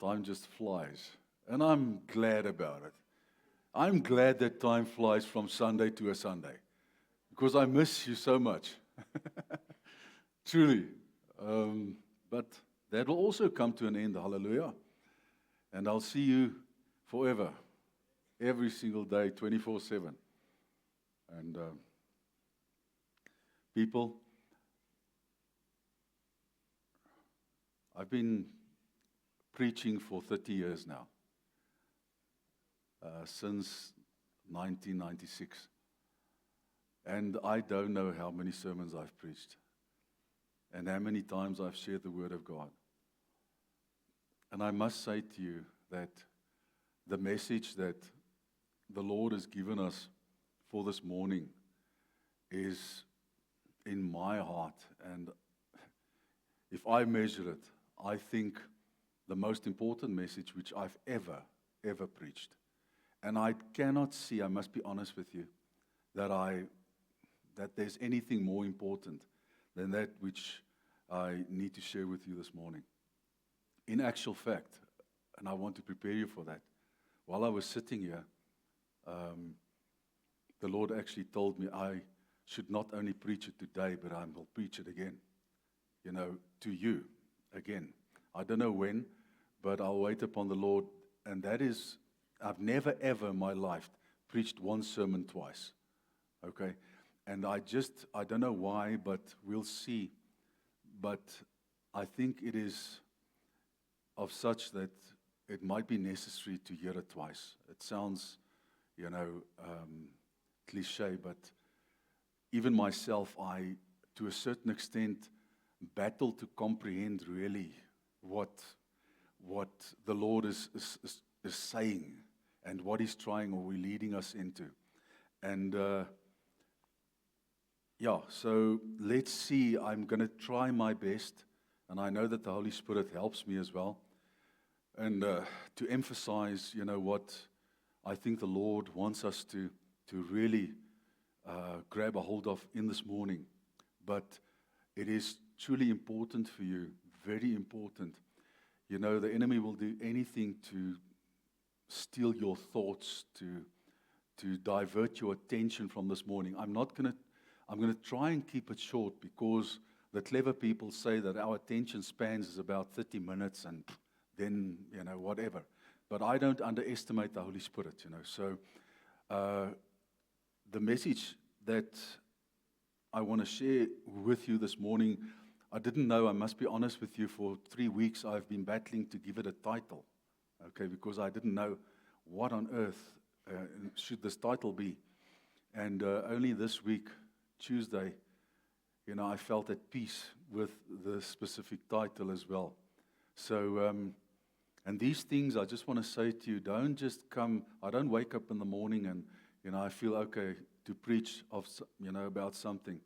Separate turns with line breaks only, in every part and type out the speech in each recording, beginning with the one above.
time just flies. And I'm glad about it. I'm glad that time flies from Sunday to a Sunday because I miss you so much. Truly. But that will also come to an end. Hallelujah. And I'll see you forever, every single day, 24/7. And people, I've been preaching for 30 years now, since 1996. And I don't know how many sermons I've preached and how many times I've shared the Word of God. And I must say to you that the message that the Lord has given us for this morning is in my heart. And if I measure it, I think the most important message which I've ever preached. And I cannot see, I must be honest with you, that there's anything more important than that which I need to share with you this morning. In actual fact, and I want to prepare you for that, while I was sitting here, the Lord actually told me I should not only preach it today, but I will preach it again, to you again. I don't know when, but I'll wait upon the Lord. And that is, I've never ever in my life preached one sermon twice. Okay? And I don't know why, but we'll see. But I think it is of such that it might be necessary to hear it twice. It sounds, cliche, but even myself, I, to a certain extent, battle to comprehend really what the Lord is saying and what He's trying or we're leading us into. And so let's see. I'm going to try my best, and I know that the Holy Spirit helps me as well. And to emphasize, what I think the Lord wants us to really grab a hold of in this morning. But it is truly important for you, very important. The enemy will do anything to steal your thoughts, to divert your attention from this morning. I'm going to try and keep it short because the clever people say that our attention spans is about 30 minutes and then, whatever. But I don't underestimate the Holy Spirit, So the message that I want to share with you this morning, I didn't know, I must be honest with you, for 3 weeks I've been battling to give it a title, okay, because I didn't know what on earth should this title be. And only this week, Tuesday, I felt at peace with the specific title as well. So, and these things, I just want to say to you, don't just come, I don't wake up in the morning and, I feel okay to preach about something.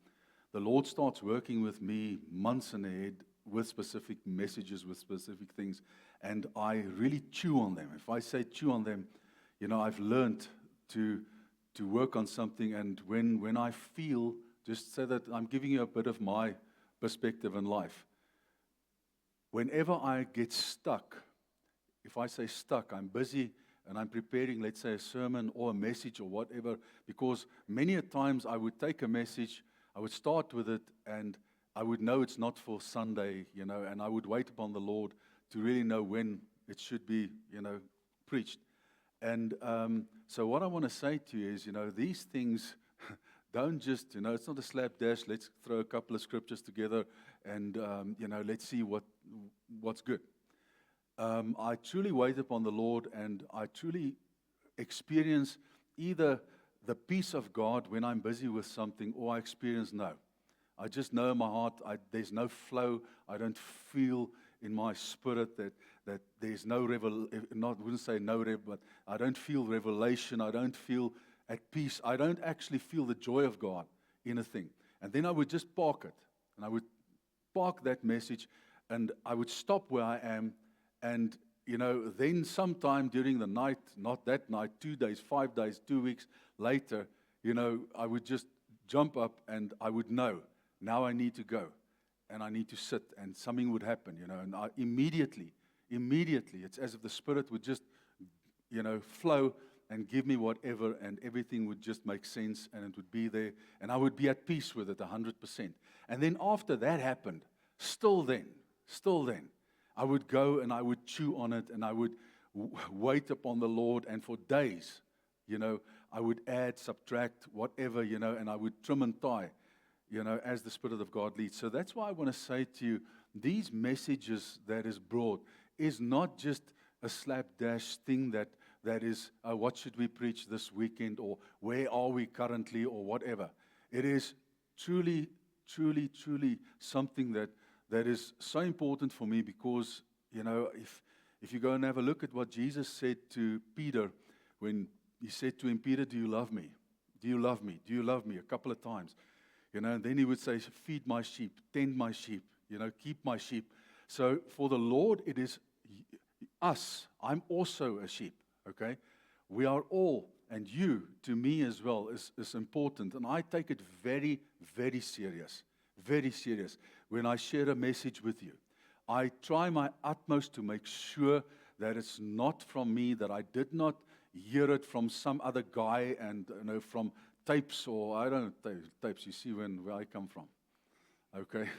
The Lord starts working with me months in ahead with specific messages, with specific things, and I really chew on them. If I say chew on them, I've learned to work on something, and when I feel, just say that I'm giving you a bit of my perspective in life. Whenever I get stuck, if I say stuck, I'm busy and I'm preparing, let's say, a sermon or a message or whatever, because many a times I would take a message, I would start with it, and I would know it's not for Sunday, and I would wait upon the Lord to really know when it should be, preached. And so what I want to say to you is, these things don't just, it's not a slapdash, let's throw a couple of scriptures together and, let's see what's good. I truly wait upon the Lord, and I truly experience either the peace of God when I'm busy with something, or I experience no. I just know in my heart there's no flow. I don't feel in my spirit that there's no but I don't feel revelation. I don't feel at peace. I don't actually feel the joy of God in a thing. And then I would just park it, and I would park that message, and I would stop where I am. And, then sometime during the night, not that night, 2 days, 5 days, 2 weeks later, I would just jump up and I would know, now I need to go and I need to sit, and something would happen, and I immediately immediately. It's as if the Spirit would just, flow and give me whatever, and everything would just make sense, and it would be there, and I would be at peace with it 100%. And then after that happened, still then, I would go and I would chew on it, and I would wait upon the Lord, and for days, I would add, subtract, whatever, and I would trim and tie, as the Spirit of God leads. So that's why I want to say to you, these messages that is brought is not just a slapdash thing that is, what should we preach this weekend, or where are we currently, or whatever. It is truly, truly, truly something that is so important for me, because, if you go and have a look at what Jesus said to Peter, when he said to him, Peter, do you love me? Do you love me? Do you love me? A couple of times. And then he would say, feed my sheep, tend my sheep, keep my sheep. So for the Lord, it is us. I'm also a sheep, okay? We are all, and you, to me as well, is important. And I take it very, very serious, when I share a message with you. I try my utmost to make sure that it's not from me, that I did not hear it from some other guy, and from tapes, or I don't know, tapes, you see where I come from. Okay?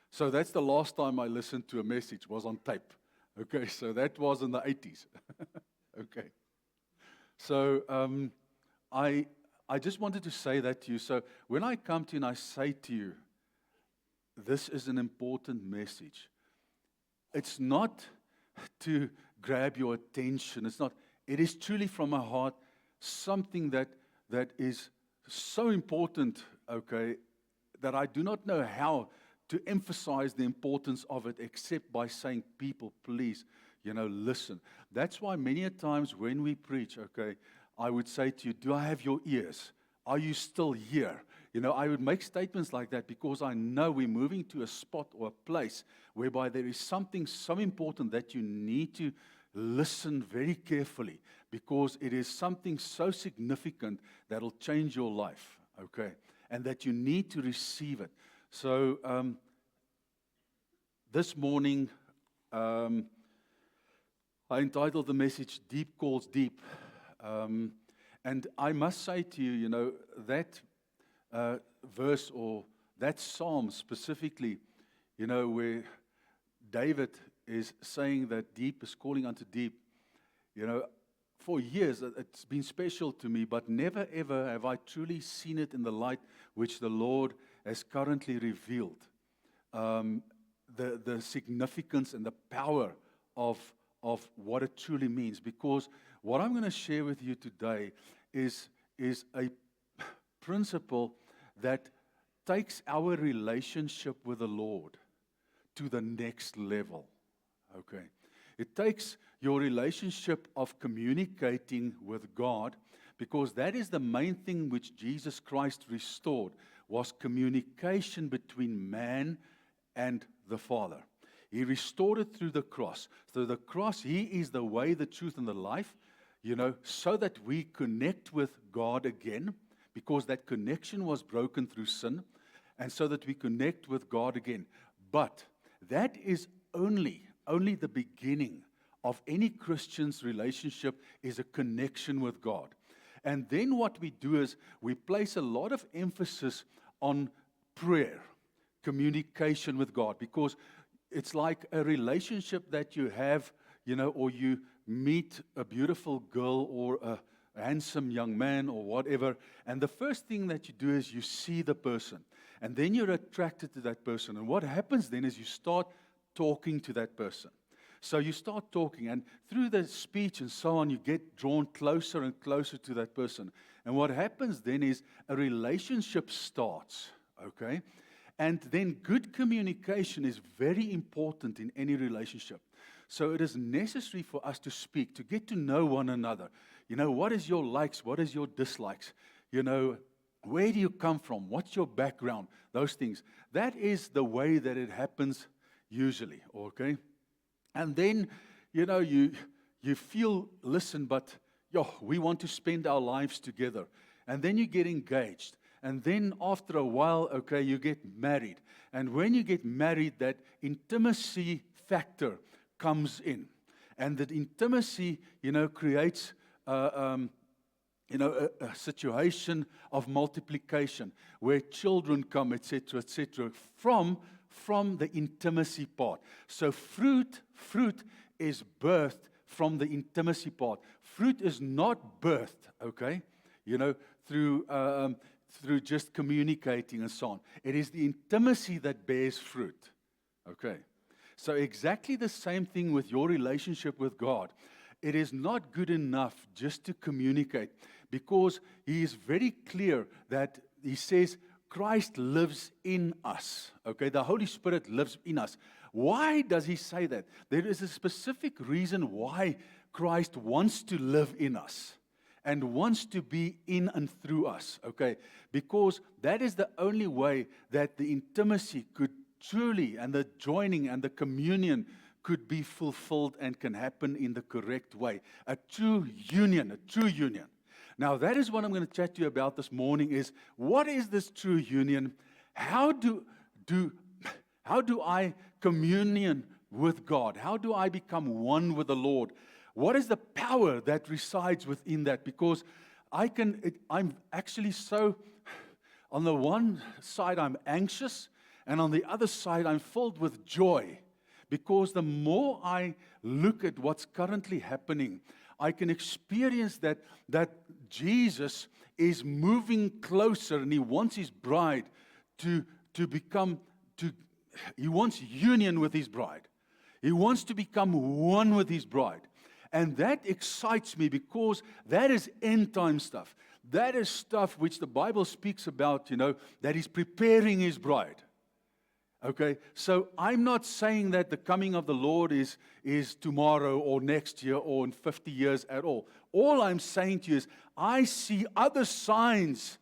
So that's the last time I listened to a message, was on tape. Okay, so that was in the 80s. Okay. So I just wanted to say that to you. So when I come to you and I say to you, this is an important message, it's not to grab your attention. It's not. It is truly from my heart something that is so important, okay, that I do not know how to emphasize the importance of it except by saying, people, please, listen. That's why many a times when we preach, okay, I would say to you, do I have your ears? Are you still here? I would make statements like that because I know we're moving to a spot or a place whereby there is something so important that you need to listen very carefully, because it is something so significant that will change your life, okay? And that you need to receive it. So this morning, I entitled the message, Deep Calls Deep. And I must say to you, that verse, or that psalm specifically, where David is saying that deep is calling unto deep, for years it's been special to me, but never ever have I truly seen it in the light which the Lord has currently revealed. The significance and the power of what it truly means. Because what I'm going to share with you today is a principle that takes our relationship with the Lord to the next level. Okay. It takes your relationship of communicating with God, because that is the main thing which Jesus Christ restored, was communication between man and the Father. He restored it through the cross. So the cross, He is the way, the truth, and the life, so that we connect with God again, because that connection was broken through sin, and so that we connect with God again. But that is only the beginning of any Christian's relationship, is a connection with God. And then what we do is we place a lot of emphasis on prayer, communication with God, because it's like a relationship that you have, or you meet a beautiful girl or a handsome young man or whatever, and the first thing that you do is you see the person, and then you're attracted to that person. And what happens then is you start talking to that person. So you start talking, and through the speech and so on, you get drawn closer and closer to that person. And what happens then is a relationship starts, okay? And then good communication is very important in any relationship. So it is necessary for us to speak, to get to know one another. What is your likes? What is your dislikes? Where do you come from? What's your background? Those things. That is the way that it happens usually, okay? And then, you feel, listen, but we want to spend our lives together. And then you get engaged. And then after a while, okay, you get married. And when you get married, that intimacy factor comes in. And that intimacy, creates a situation of multiplication where children come, etc., from the intimacy part. So fruit is birthed from the intimacy part. Fruit is not birthed, okay, through just communicating and so on. It is the intimacy that bears fruit, okay. So exactly the same thing with your relationship with God. It is not good enough just to communicate, because He is very clear that He says Christ lives in us. Okay, the Holy Spirit lives in us. Why does He say that? There is a specific reason why Christ wants to live in us and wants to be in and through us. Okay, because that is the only way that the intimacy could truly, and the joining and the communion could be fulfilled and can happen in the correct way. A true union. Now that is what I'm going to chat to you about this morning, is what is this true union? How do I communion with God? How do I become one with the Lord? What is the power that resides within that? Because I'm actually so, on the one side I'm anxious, and on the other side, I'm filled with joy, because the more I look at what's currently happening, I can experience that Jesus is moving closer, and He wants His bride to become, He wants union with His bride. He wants to become one with His bride. And that excites me, because that is end time stuff. That is stuff which the Bible speaks about, that He's preparing His bride. Okay, so I'm not saying that the coming of the Lord is tomorrow or next year or in 50 years at all. All I'm saying to you is I see other signs,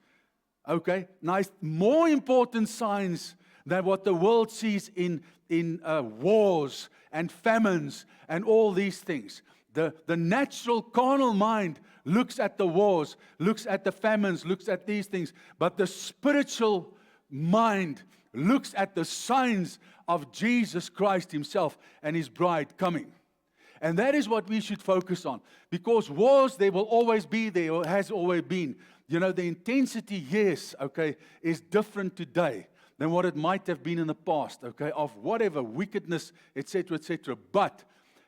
okay, nice, more important signs than what the world sees in wars and famines and all these things. The natural carnal mind looks at the wars, looks at the famines, looks at these things, but the spiritual mind looks at the signs of Jesus Christ Himself and His bride coming. And that is what we should focus on. Because wars, there will always be, there has always been. The intensity, yes, okay, is different today than what it might have been in the past, okay, of whatever, wickedness, etc., etc. But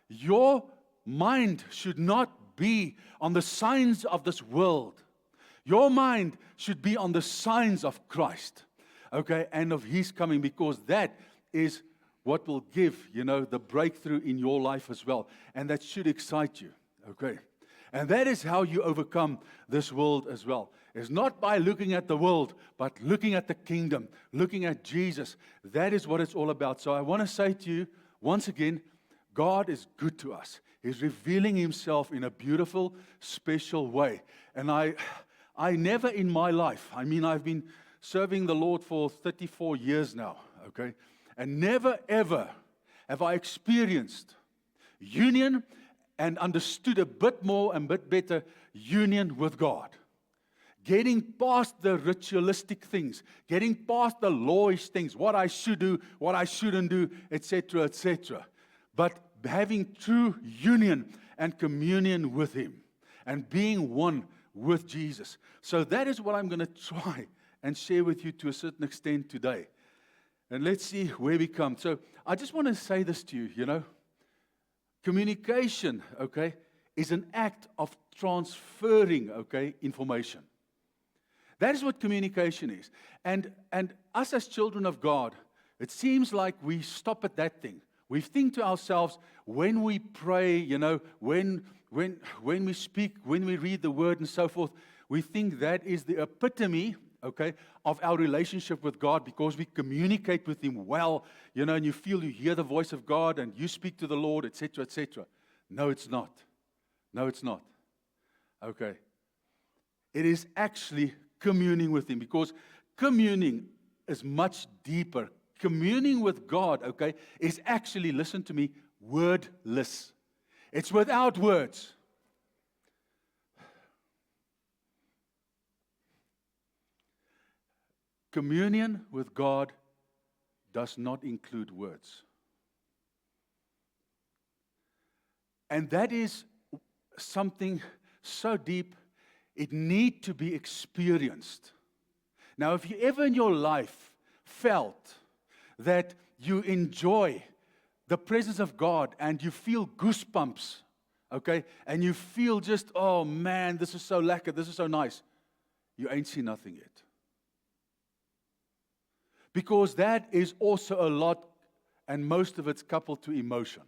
your mind should not be on the signs of this world. Your mind should be on the signs of Christ. Okay, and of His coming, because that is what will give, the breakthrough in your life as well. And that should excite you, okay? And that is how you overcome this world as well. It's not by looking at the world, but looking at the kingdom, looking at Jesus. That is what it's all about. So I want to say to you, once again, God is good to us. He's revealing Himself in a beautiful, special way. And I never in my life, I've been serving the Lord for 34 years now, okay? And never, ever have I experienced union and understood a bit more and bit better union with God. Getting past the ritualistic things, getting past the lawish things, what I should do, what I shouldn't do, etc., etc. But having true union and communion with Him and being one with Jesus. So that is what I'm going to try and share with you to a certain extent today. And let's see where we come. So I just want to say this to you, communication, okay, is an act of transferring, okay, information. That is what communication is. And us as children of God, it seems like we stop at that thing. We think to ourselves, when we pray, when we speak, when we read the Word and so forth, we think that is the epitome, okay, of our relationship with God, because we communicate with Him well, and you feel you hear the voice of God and you speak to the Lord, etc., etc. No, it's not. No, it's not. Okay. It is actually communing with Him, because communing is much deeper. Communing with God, okay, is actually, listen to me, wordless. It's without words. Communion with God does not include words. And that is something so deep, it needs to be experienced. Now, if you ever in your life felt that you enjoy the presence of God and you feel goosebumps, okay, and you feel just, oh man, this is so lekker, this is so nice, you ain't seen nothing yet. Because that is also a lot, and most of it's coupled to emotion.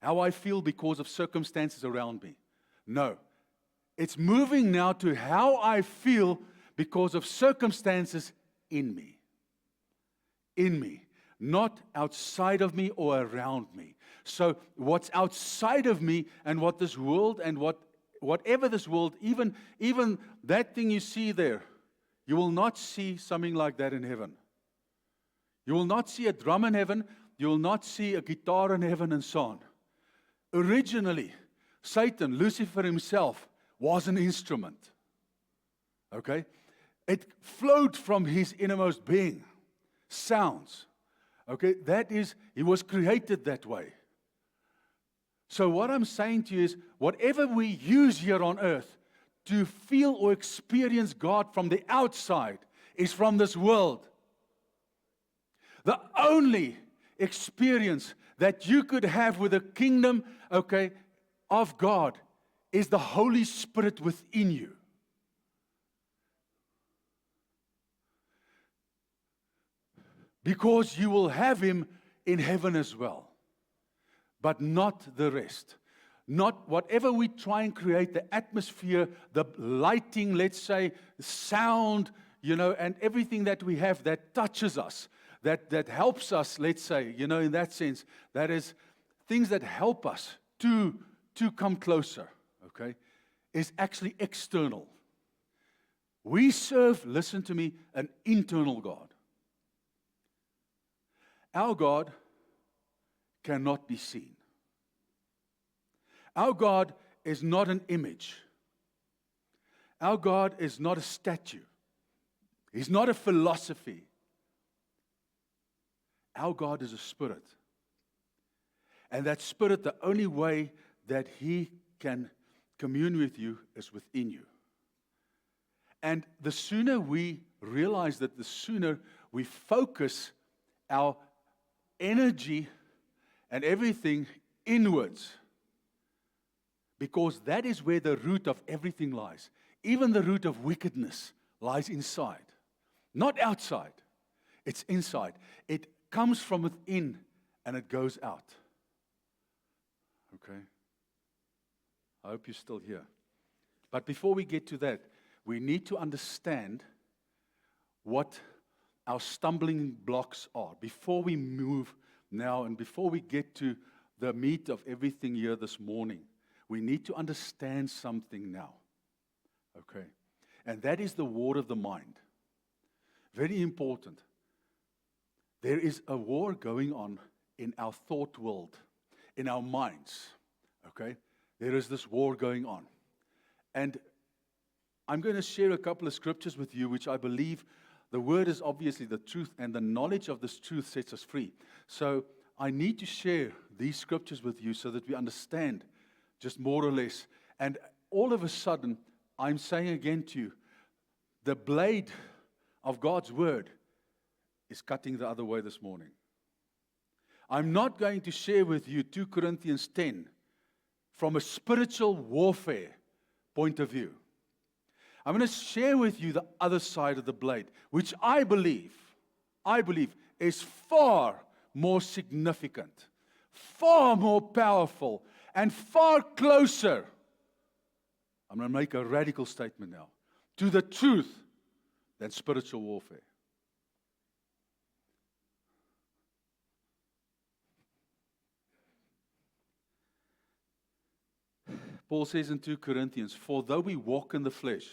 How I feel because of circumstances around me. No. It's moving now to how I feel because of circumstances in me. In me. Not outside of me or around me. So what's outside of me and what this world and whatever this world, even that thing you see there, you will not see something like that in heaven. You will not see a drum in heaven. You will not see a guitar in heaven and so on. Originally, Satan, Lucifer himself, was an instrument. Okay? It flowed from his innermost being. Sounds. Okay? That is, he was created that way. So what I'm saying to you is, whatever we use here on earth to feel or experience God from the outside is from this world. The only experience that you could have with the kingdom, okay, of God is the Holy Spirit within you. Because you will have Him in heaven as well. But not the rest. Not whatever we try and create, the atmosphere, the lighting, let's say, sound, and everything that we have that touches us. That helps us, let's say, in that sense, that is things that help us to come closer, okay, is actually external. We serve, listen to me, an internal God. Our God cannot be seen. Our God is not an image. Our God is not a statue. He's not a philosophy. Our God is a spirit. And that spirit, the only way that He can commune with you is within you. And the sooner we realize that, the sooner we focus our energy and everything inwards. Because that is where the root of everything lies. Even the root of wickedness lies inside. Not outside. It's inside. It comes from within and it goes out. Okay? I hope you're still here. But before we get to that, we need to understand what our stumbling blocks are. Before we move now and before we get to the meat of everything here this morning, we need to understand something now. Okay? And that is the war of the mind. Very important. There is a war going on in our thought world, in our minds, okay? There is this war going on. And I'm going to share a couple of scriptures with you, which I believe the word is obviously the truth, and the knowledge of this truth sets us free. So I need to share these scriptures with you so that we understand just more or less. And all of a sudden, I'm saying again to you, the blade of God's word is cutting the other way this morning. I'm not going to share with you 2 Corinthians 10 from a spiritual warfare point of view. I'm going to share with you the other side of the blade, which I believe is far more significant, far more powerful, and far closer. I'm going to make a radical statement now, to the truth than spiritual warfare. Paul says in 2 Corinthians, for though we walk in the flesh,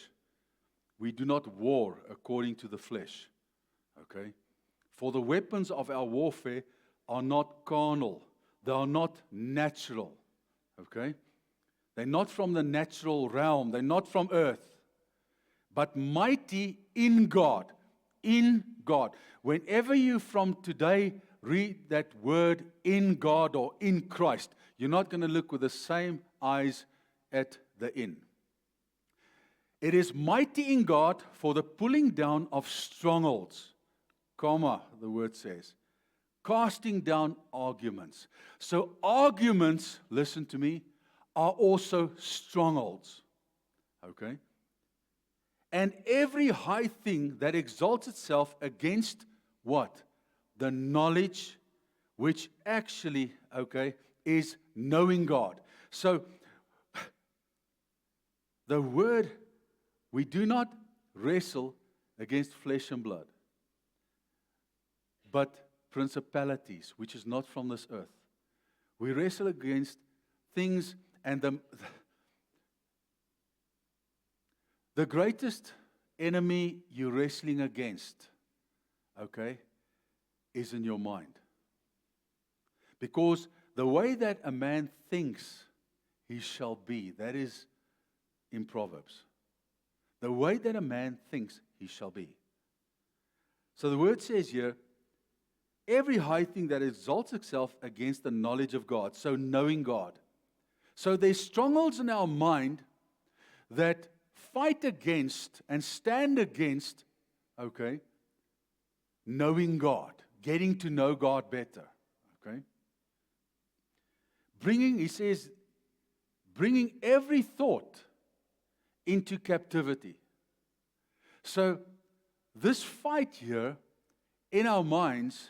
we do not war according to the flesh. Okay? For the weapons of our warfare are not carnal. They are not natural. Okay? They're not from the natural realm. They're not from earth. But mighty in God. In God. Whenever you from today read that word in God or in Christ, you're not going to look with the same eyes at the in. It is mighty in God for the pulling down of strongholds, comma, the word says, casting down arguments. So arguments, listen to me, are also strongholds. Okay? And every high thing that exalts itself against what? The knowledge which actually, okay, is knowing God. So, the word, we do not wrestle against flesh and blood, but principalities, which is not from this earth. We wrestle against things, and the greatest enemy you're wrestling against, okay, is in your mind. Because the way that a man thinks he shall be, that is in Proverbs. The way that a man thinks he shall be. So the word says here, every high thing that exalts itself against the knowledge of God, so knowing God. So there's strongholds in our mind that fight against and stand against, okay, knowing God, getting to know God better, okay? He says, bringing every thought into captivity. So this fight here in our minds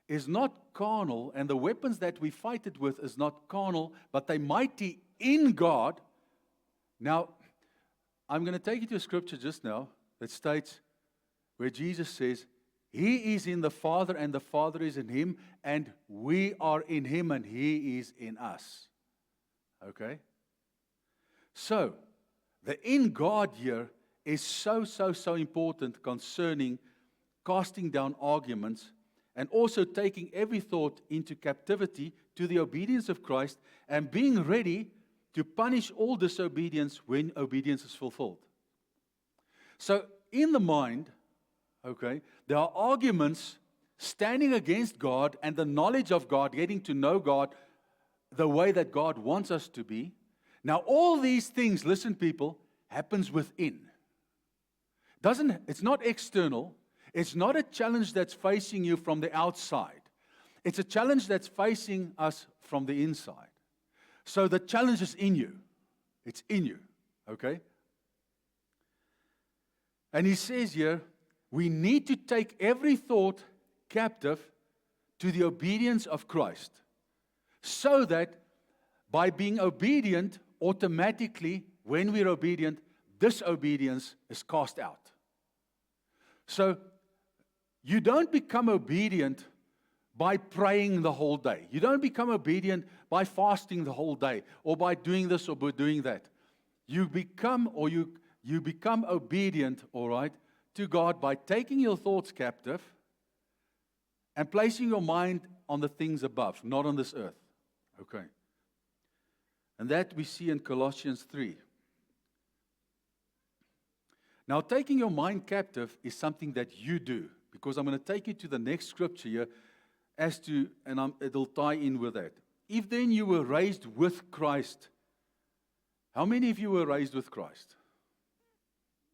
is not carnal, and the weapons that we fight it with is not carnal, but they're mighty in God. Now, I'm going to take you to a scripture just now that states where Jesus says, He is in the Father and the Father is in Him, and we are in Him and He is in us. Okay? So, the in God here is so important concerning casting down arguments and also taking every thought into captivity to the obedience of Christ and being ready to punish all disobedience when obedience is fulfilled. So, in the mind, okay, there are arguments standing against God and the knowledge of God, getting to know God the way that God wants us to be. Now, all these things, listen people, happens within. It's not external. It's not a challenge that's facing you from the outside. It's a challenge that's facing us from the inside. So the challenge is in you. It's in you. Okay? And he says here, we need to take every thought captive to the obedience of Christ. So that by being obedient, automatically, when we're obedient, disobedience is cast out. So, you don't become obedient by praying the whole day. You don't become obedient by fasting the whole day, or by doing this or by doing that. You become obedient, all right, to God by taking your thoughts captive and placing your mind on the things above, not on this earth. Okay. And that we see in Colossians 3. Now, taking your mind captive is something that you do, because I'm going to take you to the next scripture here it'll tie in with that. If then you were raised with Christ, how many of you were raised with Christ?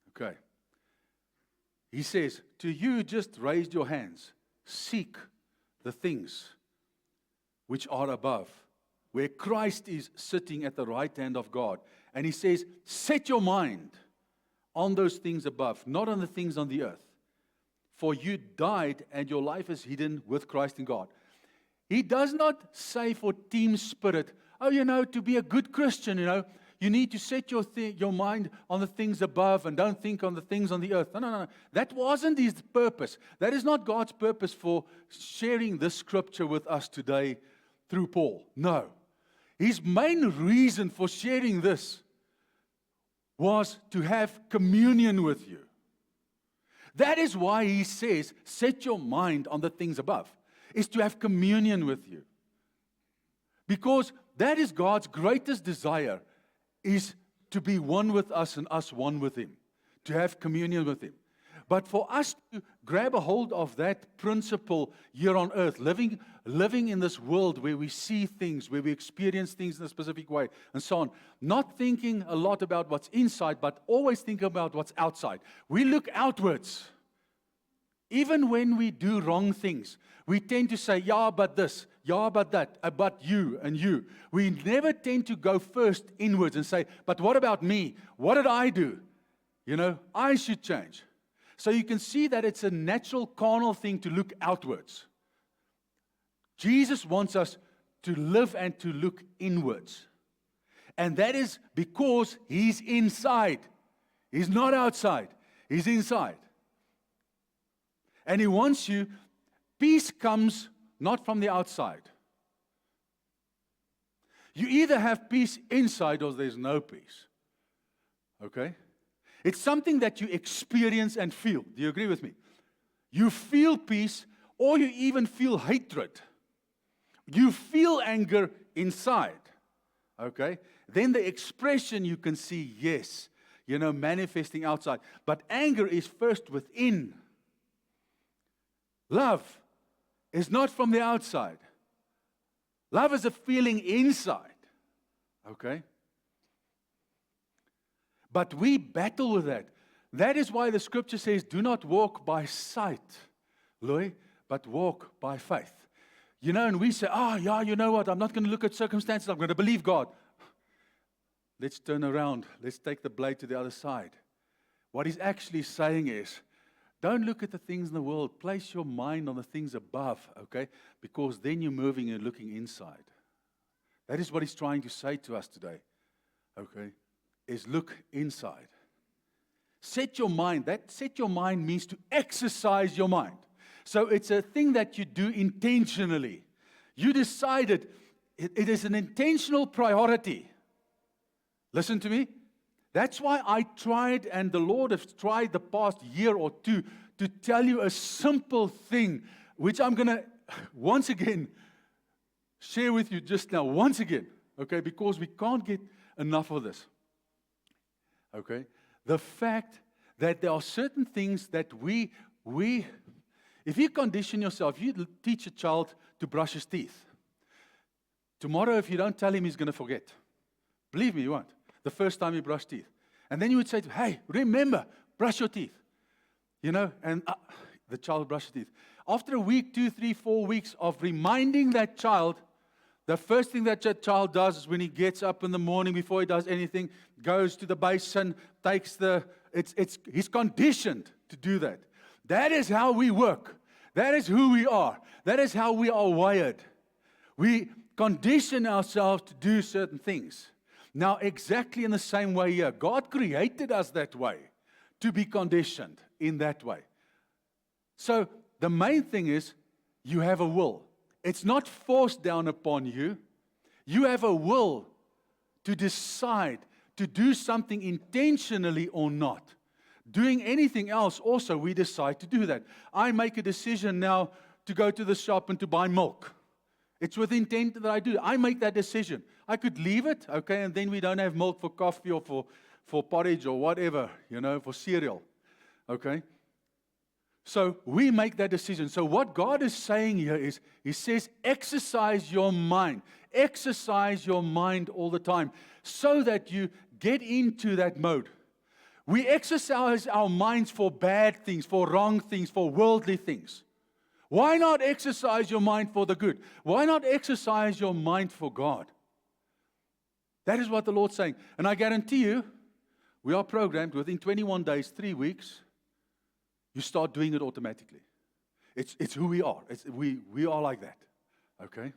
Okay. He says, to you just raised your hands, seek the things which are above, where Christ is sitting at the right hand of God. And he says, set your mind on those things above, not on the things on the earth. For you died and your life is hidden with Christ in God. He does not say for team spirit, to be a good Christian, you need to set your mind on the things above and don't think on the things on the earth. No. That wasn't his purpose. That is not God's purpose for sharing this scripture with us today through Paul. No. His main reason for sharing this was to have communion with you. That is why he says, set your mind on the things above, is to have communion with you. Because that is God's greatest desire, is to be one with us and us one with Him, to have communion with Him. But for us to grab a hold of that principle here on earth, living in this world where we see things, where we experience things in a specific way, and so on, not thinking a lot about what's inside, but always thinking about what's outside. We look outwards. Even when we do wrong things, we tend to say, yeah, but this, yeah, but that, but you and you. We never tend to go first inwards and say, but what about me? What did I do? I should change. So you can see that it's a natural carnal thing to look outwards. Jesus wants us to live and to look inwards. And that is because He's inside. He's not outside. He's inside. And He wants you, peace comes not from the outside. You either have peace inside or there's no peace. Okay? It's something that you experience and feel. Do you agree with me? You feel peace or you even feel hatred. You feel anger inside. Okay? Then the expression you can see, yes, manifesting outside. But anger is first within. Love is not from the outside. Love is a feeling inside. Okay? But we battle with that. That is why the scripture says, do not walk by sight, Louis, but walk by faith. And we say, you know what? I'm not going to look at circumstances. I'm going to believe God. Let's turn around. Let's take the blade to the other side. What He's actually saying is, don't look at the things in the world. Place your mind on the things above, okay? Because then you're moving and looking inside. That is what He's trying to say to us today, okay? Is look inside. Set your mind. That set your mind means to exercise your mind. So it's a thing that you do intentionally. You decided it is an intentional priority. Listen to me. That's why I tried, and the Lord has tried the past year or two to tell you a simple thing, which I'm going to once again share with you just now, once again, okay, because we can't get enough of this. Okay? The fact that there are certain things that we if you condition yourself, you teach a child to brush his teeth. Tomorrow, if you don't tell him, he's going to forget. Believe me, you won't. The first time he brushed teeth. And then you would say to him, hey, remember, brush your teeth. And the child brushes teeth. After a week, 2, 3, 4 weeks of reminding that child, the first thing that child does is when he gets up in the morning before he does anything, goes to the basin, takes he's conditioned to do that. That is how we work. That is who we are. That is how we are wired. We condition ourselves to do certain things. Now, exactly in the same way here, God created us that way, to be conditioned in that way. So, the main thing is, you have a will. It's not forced down upon you. You have a will to decide to do something intentionally or not. Doing anything else, also, we decide to do that. I make a decision now to go to the shop and to buy milk. It's with intent that I do. I make that decision. I could leave it, okay, and then we don't have milk for coffee or for porridge or whatever, for cereal, okay? So we make that decision. So what God is saying here is, He says, exercise your mind. Exercise your mind all the time so that you get into that mode. We exercise our minds for bad things, for wrong things, for worldly things. Why not exercise your mind for the good? Why not exercise your mind for God? That is what the Lord's saying. And I guarantee you, we are programmed within 21 days, 3 weeks, you start doing it automatically. It's who we are. We are like that. Okay?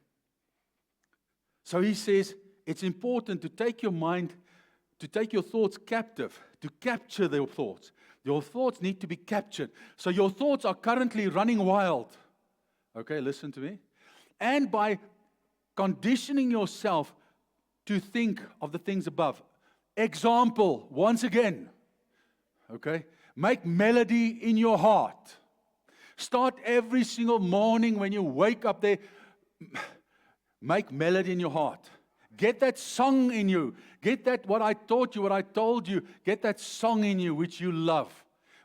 So He says, it's important to take your mind, to take your thoughts captive, to capture their thoughts. Your thoughts need to be captured. So your thoughts are currently running wild. Okay, listen to me. And by conditioning yourself to think of the things above. Example, once again. Okay, make melody in your heart. Start every single morning when you wake up there. Make melody in your heart. Get that song in you. Get that, what I taught you, what I told you. Get that song in you which you love,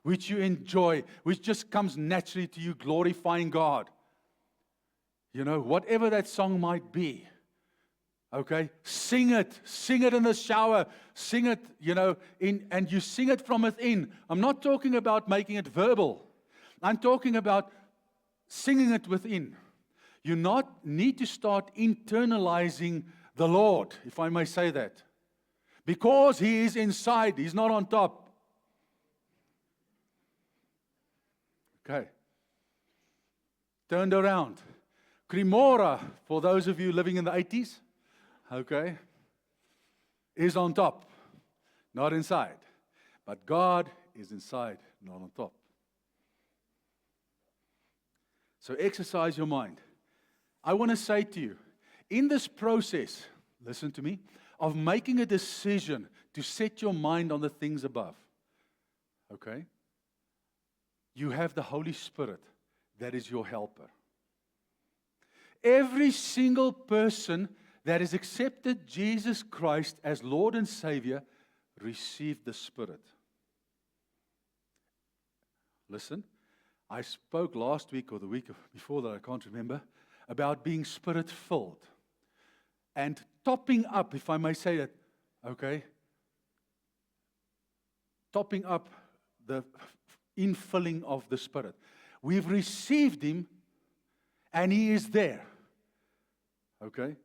which you enjoy, which just comes naturally to you, glorifying God. Whatever that song might be. Okay? Sing it. Sing it in the shower. Sing it, and you sing it from within. I'm not talking about making it verbal. I'm talking about singing it within. You not need to start internalizing the Lord, if I may say that. Because He is inside, He's not on top. Okay. Turned around. Cremora, for those of you living in the 80s, okay, is on top, not inside. But God is inside, not on top. So exercise your mind. I want to say to you, in this process, listen to me, of making a decision to set your mind on the things above, okay, you have the Holy Spirit that is your helper. Every single person that has accepted Jesus Christ as Lord and Savior received the Spirit. Listen, I spoke last week or the week before that, I can't remember, about being Spirit-filled. And topping up, if I may say that, okay, topping up the infilling of the Spirit. We've received Him, and He is there. Okay?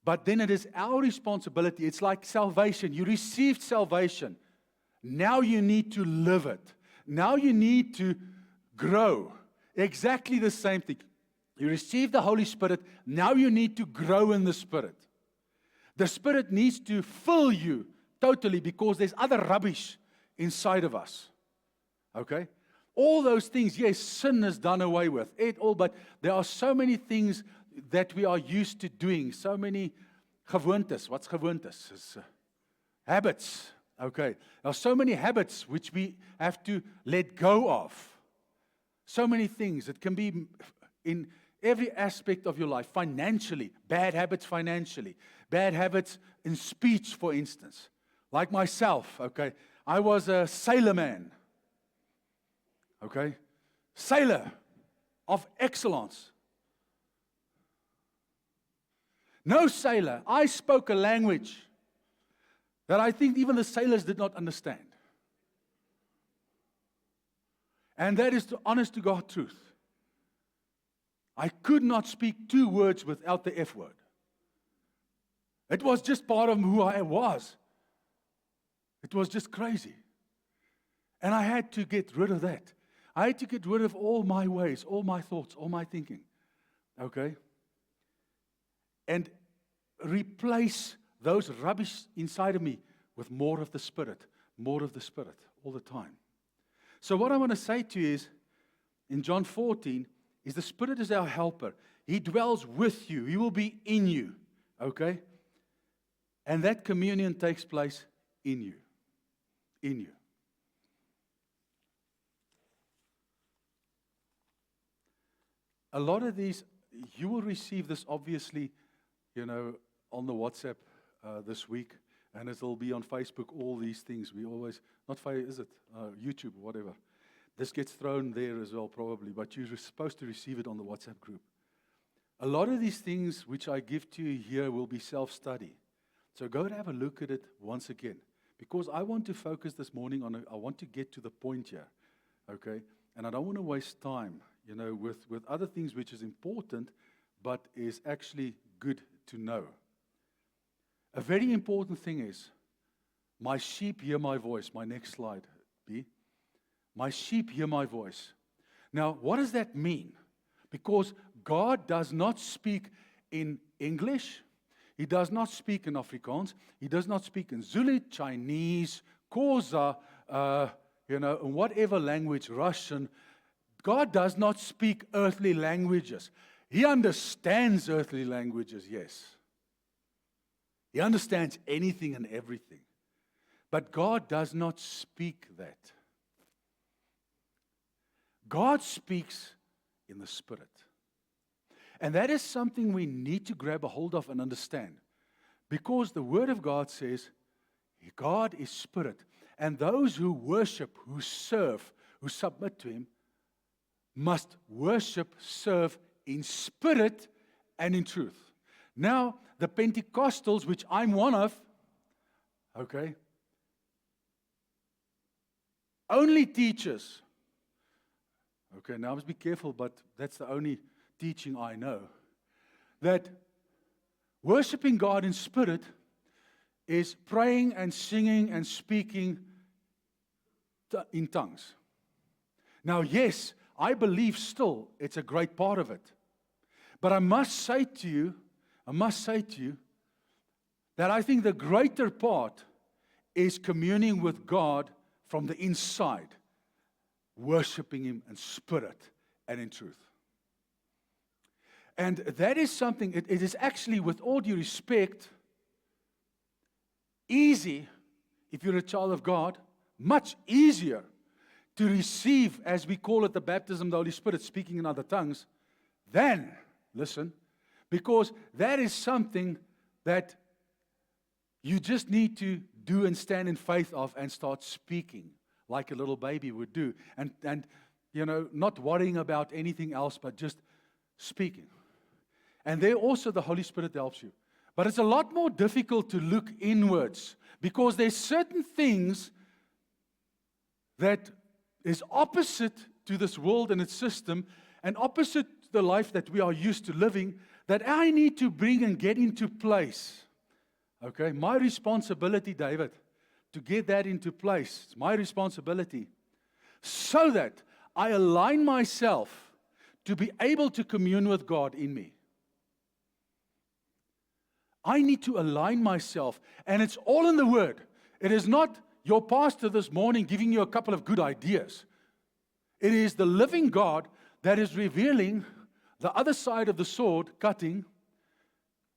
But then it is our responsibility. It's like salvation. You received salvation. Now you need to live it. Now you need to grow. Exactly the same thing. You received the Holy Spirit. Now you need to grow in the Spirit. The Spirit needs to fill you totally because there's other rubbish inside of us. Okay? All those things, yes, sin is done away with. But there are so many things that we are used to doing. So many gewoontes. What's gewoontes? It's habits. Okay. There are so many habits which we have to let go of. So many things. It can be in every aspect of your life. Financially. Bad habits financially. Bad habits in speech, for instance. Like myself. Okay. I was a sailor man. Okay. Sailor of excellence. No sailor. I spoke a language that I think even the sailors did not understand. And that is the honest to God truth. I could not speak 2 words without the F word. It was just part of who I was. It was just crazy. And I had to get rid of that. I had to get rid of all my ways, all my thoughts, all my thinking. Okay? And replace those rubbish inside of me with more of the Spirit all the time. So what I want to say to you is, in John 14, is the Spirit is our helper. He dwells with you. He will be in you. Okay? And that communion takes place in you. In you. A lot of these, you will receive this obviously, on the WhatsApp this week, and it'll be on Facebook, all these things. We always, YouTube, whatever. This gets thrown there as well probably, but you're supposed to receive it on the WhatsApp group. A lot of these things which I give to you here will be self-study. So go and have a look at it once again, because I want to focus this morning on, I want to get to the point here, okay? And I don't want to waste time, with other things which is important, but is actually good to know. A very important thing is, my sheep hear my voice. My next slide, B. My sheep hear my voice. Now, what does that mean? Because God does not speak in English. He does not speak in Afrikaans. He does not speak in Zulu, Chinese, Xhosa, in whatever language, Russian. God does not speak earthly languages. He understands earthly languages, yes. He understands anything and everything. But God does not speak that. God speaks in the Spirit. And that is something we need to grab a hold of and understand. Because the Word of God says, God is Spirit. And those who worship, who serve, who submit to Him, must worship, serve in spirit and in truth. Now, the Pentecostals, which I'm one of, okay, only teaches, okay, now I must be careful, but that's the only teaching I know, that worshiping God in spirit is praying and singing and speaking in tongues. Now, yes, I believe still it's a great part of it. But I must say to you that I think the greater part is communing with God from the inside, worshiping Him in spirit and in truth. And that is something, it is actually, with all due respect, easy, if you're a child of God, much easier to receive, as we call it, the baptism of the Holy Spirit, speaking in other tongues, than, listen, because that is something that you just need to do and stand in faith of and start speaking like a little baby would do. And you know, not worrying about anything else, but just speaking. And there also the Holy Spirit helps you. But it's a lot more difficult to look inwards, because there's certain things that is opposite to this world and its system, and opposite to the life that we are used to living, that I need to bring and get into place. Okay, my responsibility, David, to get that into place. It's my responsibility, so that I align myself to be able to commune with God in me. I need to align myself, and it's all in the Word. It is not your pastor this morning giving you a couple of good ideas. It is the living God that is revealing the other side of the sword, cutting,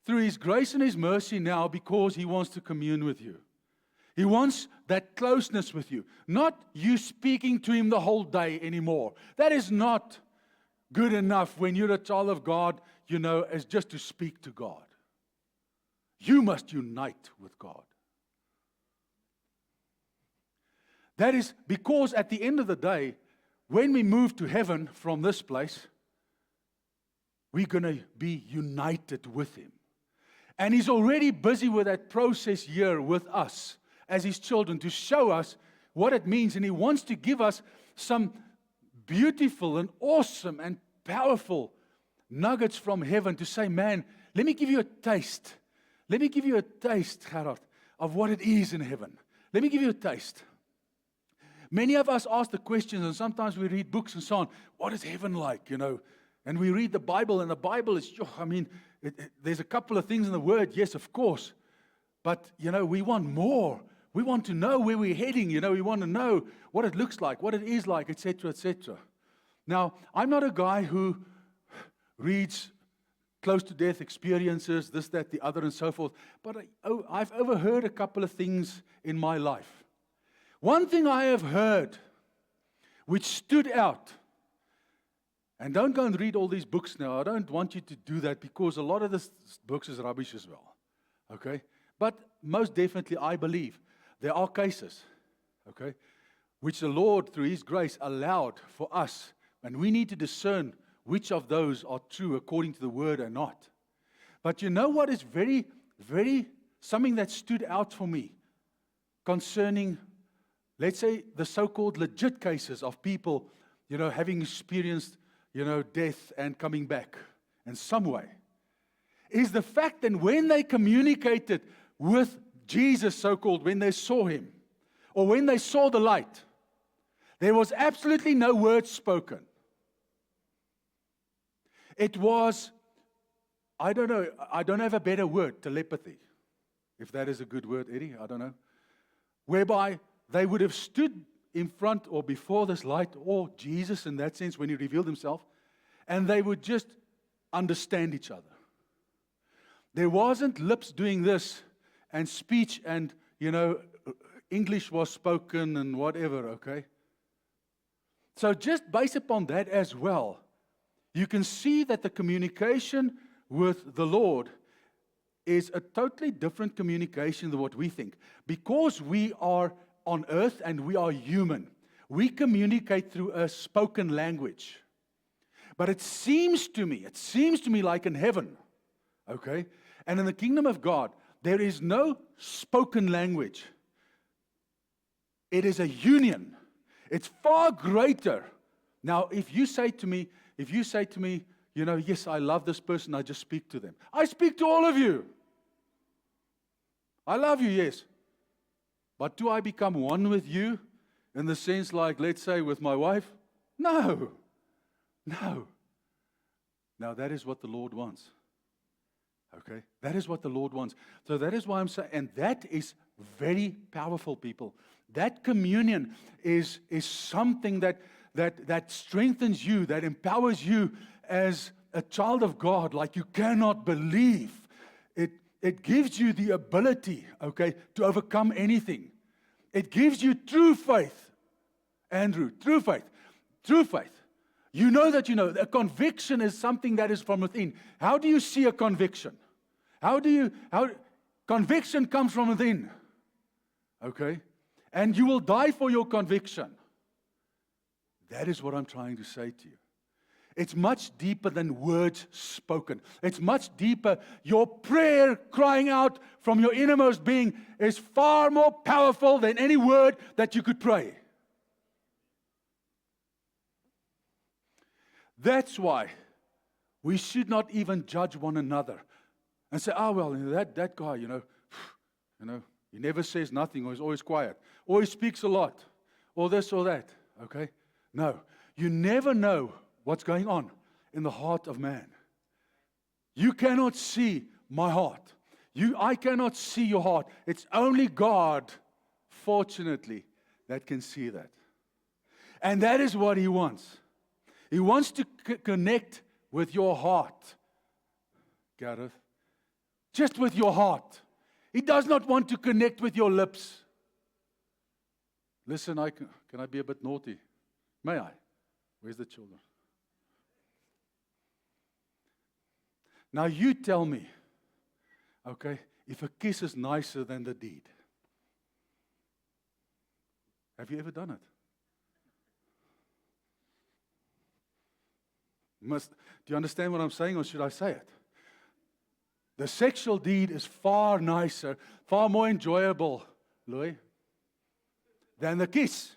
through His grace and His mercy now, because He wants to commune with you. He wants that closeness with you. Not you speaking to Him the whole day anymore. That is not good enough when you're a child of God, you know, as just to speak to God. You must unite with God. That is because at the end of the day, when we move to heaven from this place, we're going to be united with Him. And He's already busy with that process here with us as His children, to show us what it means. And He wants to give us some beautiful and awesome and powerful nuggets from heaven to say, man, let me give you a taste. Let me give you a taste, Gerard, of what it is in heaven. Let me give you a taste. Many of us ask the questions, and sometimes we read books and so on. What is heaven like, you know? And we read the Bible, and the Bible is, there's a couple of things in the Word, yes, of course. But, you know, we want more. We want to know where we're heading, you know. We want to know what it looks like, what it is like, etc., etc. Now, I'm not a guy who reads close to death experiences, this, that, the other, and so forth. But I've overheard a couple of things in my life. One thing I have heard, which stood out, and don't go and read all these books now. I don't want you to do that, because a lot of this books is rubbish as well. Okay? But most definitely, I believe there are cases, okay, which the Lord, through His grace, allowed for us, and we need to discern which of those are true according to the Word or not. But you know what is very, very, something that stood out for me concerning, let's say, the so-called legit cases of people, you know, having experienced, you know, death and coming back in some way, is the fact that when they communicated with Jesus, so-called, when they saw Him, or when they saw the light, there was absolutely no word spoken. It was, I don't know, I don't have a better word, telepathy. If that is a good word, Eddie, I don't know. Whereby they would have stood in front or before this light, or Jesus in that sense, when He revealed Himself, and they would just understand each other. There wasn't lips doing this, and speech and, you know, English was spoken and whatever, okay? So just based upon that as well, you can see that the communication with the Lord is a totally different communication than what we think. Because we are on earth and we are human. We communicate through a spoken language. But it seems to me like in heaven, okay? And in the kingdom of God, there is no spoken language. It is a union. It's far greater. Now, if you say to me, yes, I love this person, I just speak to them. I speak to all of you. I love you, yes. But do I become one with you in the sense like, let's say, with my wife? No. No. Now, that is what the Lord wants. Okay? That is what the Lord wants. So that is why I'm saying, and that is very powerful, people. That communion is something that strengthens you, that empowers you as a child of God like you cannot believe. It gives you the ability, okay, to overcome anything. It gives you true faith, Andrew, true faith. True faith. You know that you know. A conviction is something that is from within. How do you see a conviction? Conviction comes from within. Okay? And you will die for your conviction. That is what I'm trying to say to you. It's much deeper than words spoken. It's much deeper. Your prayer crying out from your innermost being is far more powerful than any word that you could pray. That's why we should not even judge one another and say, well, that guy, he never says nothing, or he's always quiet, or he speaks a lot, or this or that. Okay? No. You never know what's going on in the heart of man. You cannot see my heart. I cannot see your heart. It's only God, fortunately, that can see that. And that is what He wants. He wants to connect with your heart, Gareth. Just with your heart. He does not want to connect with your lips. Listen, can I be a bit naughty? May I? Where's the children? Now you tell me, okay, if a kiss is nicer than the deed. Have you ever done it? Do you understand what I'm saying, or should I say it? The sexual deed is far nicer, far more enjoyable, Louis, than the kiss.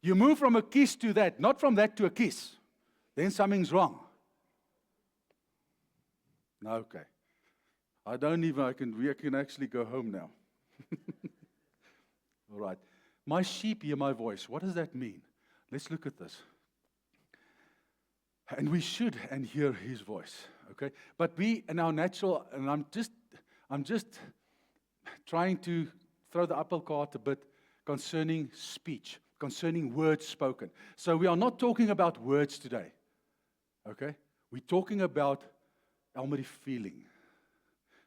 You move from a kiss to that, not from that to a kiss. Then something's wrong. No, okay. I can actually go home now. All right. My sheep hear my voice. What does that mean? Let's look at this. And we should and hear His voice, okay? But we, in our natural, and I'm just trying to throw the apple cart a bit concerning speech, concerning words spoken. So we are not talking about words today, okay? We're talking about Elmarie feeling.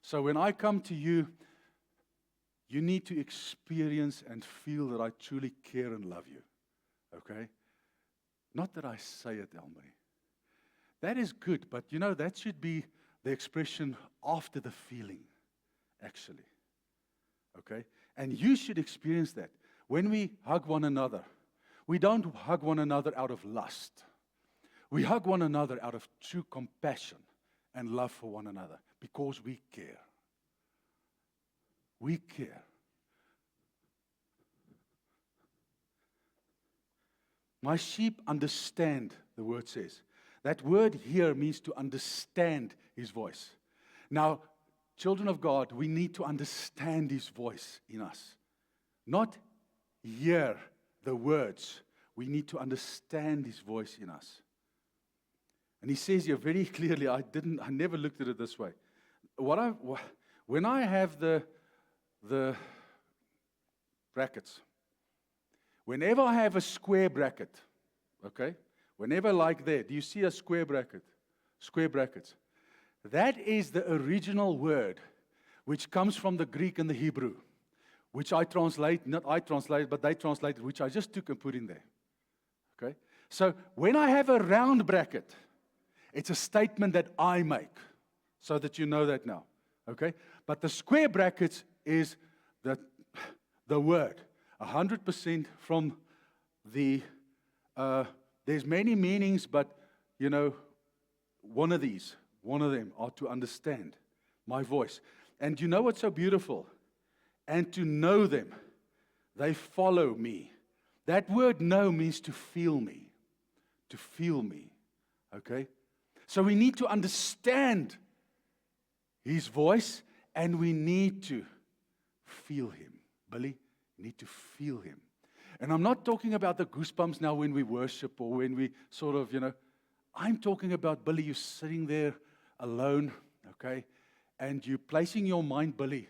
So when I come to you, you need to experience and feel that I truly care and love you, okay? Not that I say it, Elmarie. That is good, but that should be the expression after the feeling, actually. Okay? And you should experience that. When we hug one another, we don't hug one another out of lust. We hug one another out of true compassion and love for one another because we care. We care. My sheep understand, the word says. That word here means to understand His voice. Now, children of God, we need to understand His voice in us. Not hear the words. We need to understand His voice in us. And He says here very clearly, I never looked at it this way. When I have the brackets, whenever I have a square bracket, okay? Whenever like there, do you see a square bracket? Square brackets. That is the original word which comes from the Greek and the Hebrew, which I translate, not I translate, but they translated, which I just took and put in there. Okay? So when I have a round bracket, it's a statement that I make, so that you know that now. Okay? But the square brackets is the word. 100% from the, there's many meanings, but, one of them are to understand my voice. And you know what's so beautiful? And to know them. They follow me. That word know means to feel me. To feel me. Okay? So we need to understand His voice, and we need to feel Him. Billy, you need to feel Him. And I'm not talking about the goosebumps now when we worship or when we sort of, I'm talking about, Billy, you're sitting there alone, okay? And you're placing your mind, Billy,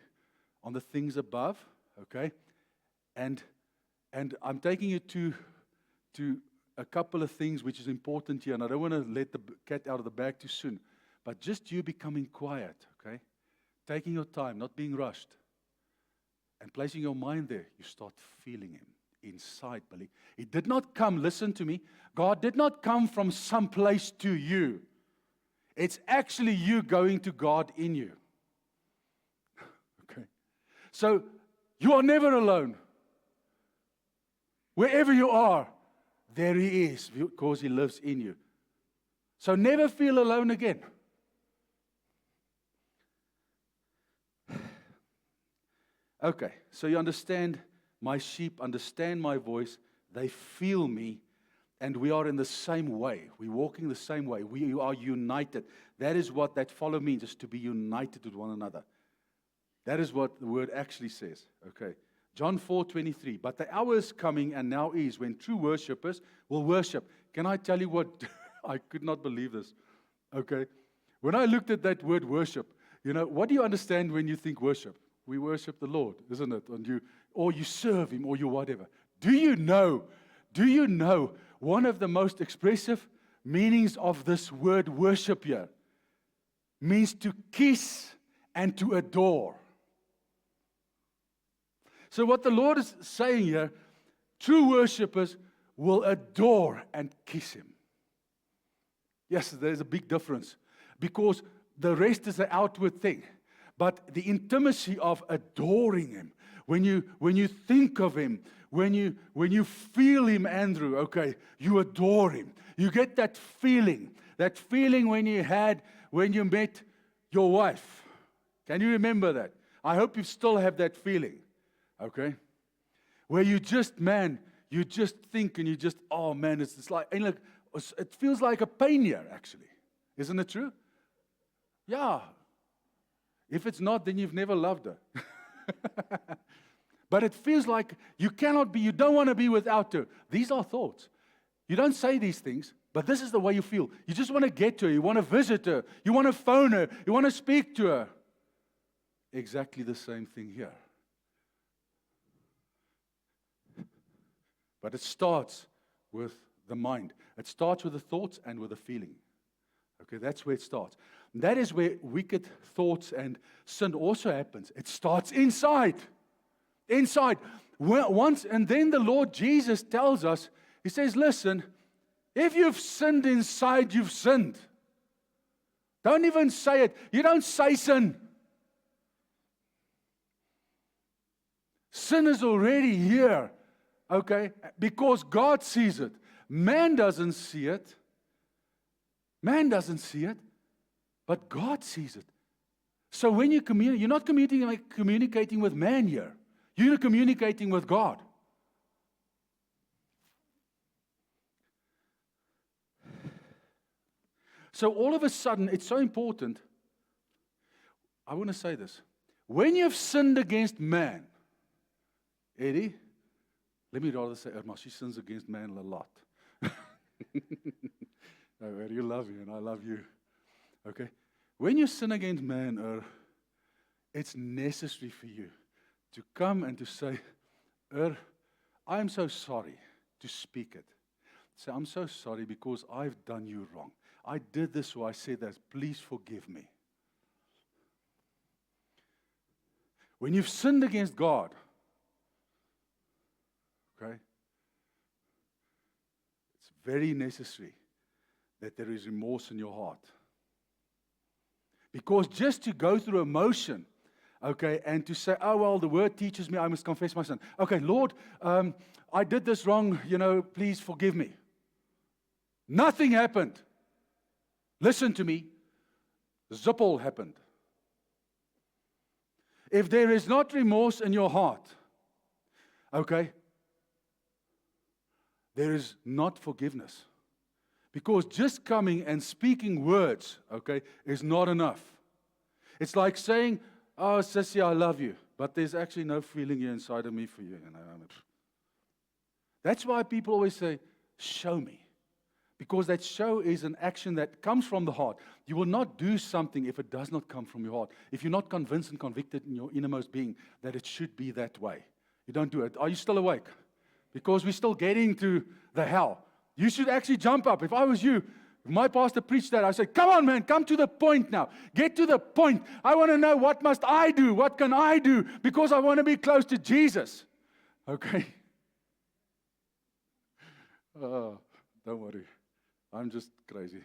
on the things above, okay? And I'm taking you to a couple of things which is important here, and I don't want to let the cat out of the bag too soon, but just you becoming quiet, okay? Taking your time, not being rushed, and placing your mind there, you start feeling Him inside, Billy. He did not come, listen to me, God did not come from some place to you. It's actually you going to God in you. Okay? So, you are never alone. Wherever you are, there He is, because He lives in you. So never feel alone again. Okay, so you understand, my sheep understand my voice, they feel me, and we are in the same way. We're walking the same way. We are united. That is what that follow means, is to be united with one another. That is what the word actually says. Okay. John 4:23. But the hour is coming, and now is, when true worshipers will worship. Can I tell you what? I could not believe this. Okay. When I looked at that word worship, what do you understand when you think worship? We worship the Lord, isn't it? Or you serve Him, or you whatever. Do you know one of the most expressive meanings of this word worship here means to kiss and to adore. So what the Lord is saying here, true worshipers will adore and kiss Him. Yes, there's a big difference, because the rest is an outward thing. But the intimacy of adoring Him, when you think of Him, when you feel Him, Andrew, okay, you adore Him. You get that feeling when you met your wife. Can you remember that? I hope you still have that feeling, okay? Where you just think and you just, oh man, it's like, and look, it feels like a pain here, actually. Isn't it true? Yeah. If it's not, then you've never loved her. But it feels like you don't want to be without her. These are thoughts. You don't say these things, but this is the way you feel. You just want to get to her. You want to visit her. You want to phone her. You want to speak to her. Exactly the same thing here. But it starts with the mind. It starts with the thoughts and with the feeling. Okay, that's where it starts. And that is where wicked thoughts and sin also happens. It starts inside. Inside. And then the Lord Jesus tells us, He says, listen, if you've sinned inside, you've sinned. Don't even say it. You don't say sin. Sin is already here. Okay? Because God sees it. Man doesn't see it. Man doesn't see it, but God sees it. So when you communicate, you're not communicating with man here. You're communicating with God. So all of a sudden, it's so important. I want to say this. When you've sinned against man, Eddie, let me rather say Irma, she sins against man a lot. No, you love you and I love you. Okay? When you sin against man, it's necessary for you to come and to say, I'm so sorry, to speak it. Say, I'm so sorry because I've done you wrong. I did this or I said that. Please forgive me. When you've sinned against God, okay, it's very necessary that there is remorse in your heart. Because just to go through a motion, Okay, and to say, oh, well, the word teaches me I must confess my sin. Okay, Lord, I did this wrong, please forgive me. Nothing happened. Listen to me. Zippel happened. If there is not remorse in your heart, okay, there is not forgiveness. Because just coming and speaking words, okay, is not enough. It's like saying, oh, sissy, I love you. But there's actually no feeling here inside of me for you. That's why people always say, show me. Because that show is an action that comes from the heart. You will not do something if it does not come from your heart. If you're not convinced and convicted in your innermost being that it should be that way. You don't do it. Are you still awake? Because we're still getting to the hell. You should actually jump up. If I was you, if my pastor preached that, I said, come on, man, come to the point now. Get to the point. I want to know, what must I do? What can I do? Because I want to be close to Jesus. Okay? Oh, don't worry. I'm just crazy.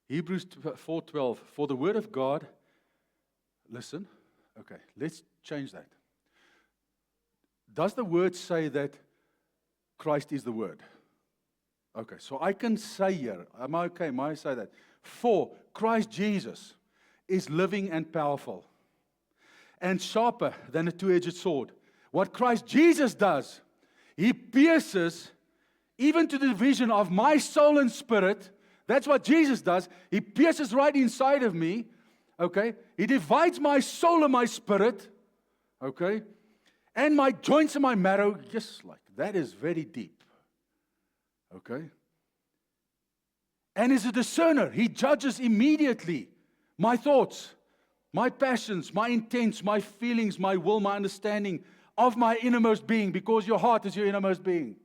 Hebrews 4:12. For the word of God, listen. Okay, let's change that. Does the word say that Christ is the word? Okay, so I can say here, am I okay? May I say that? For Christ Jesus is living and powerful and sharper than a two-edged sword. What Christ Jesus does, He pierces even to the division of my soul and spirit. That's what Jesus does. He pierces right inside of me. Okay? He divides my soul and my spirit. Okay? And my joints and my marrow. Yes, like that is very deep. Okay? And is a discerner. He judges immediately my thoughts, my passions, my intents, my feelings, my will, my understanding of my innermost being, because your heart is your innermost being.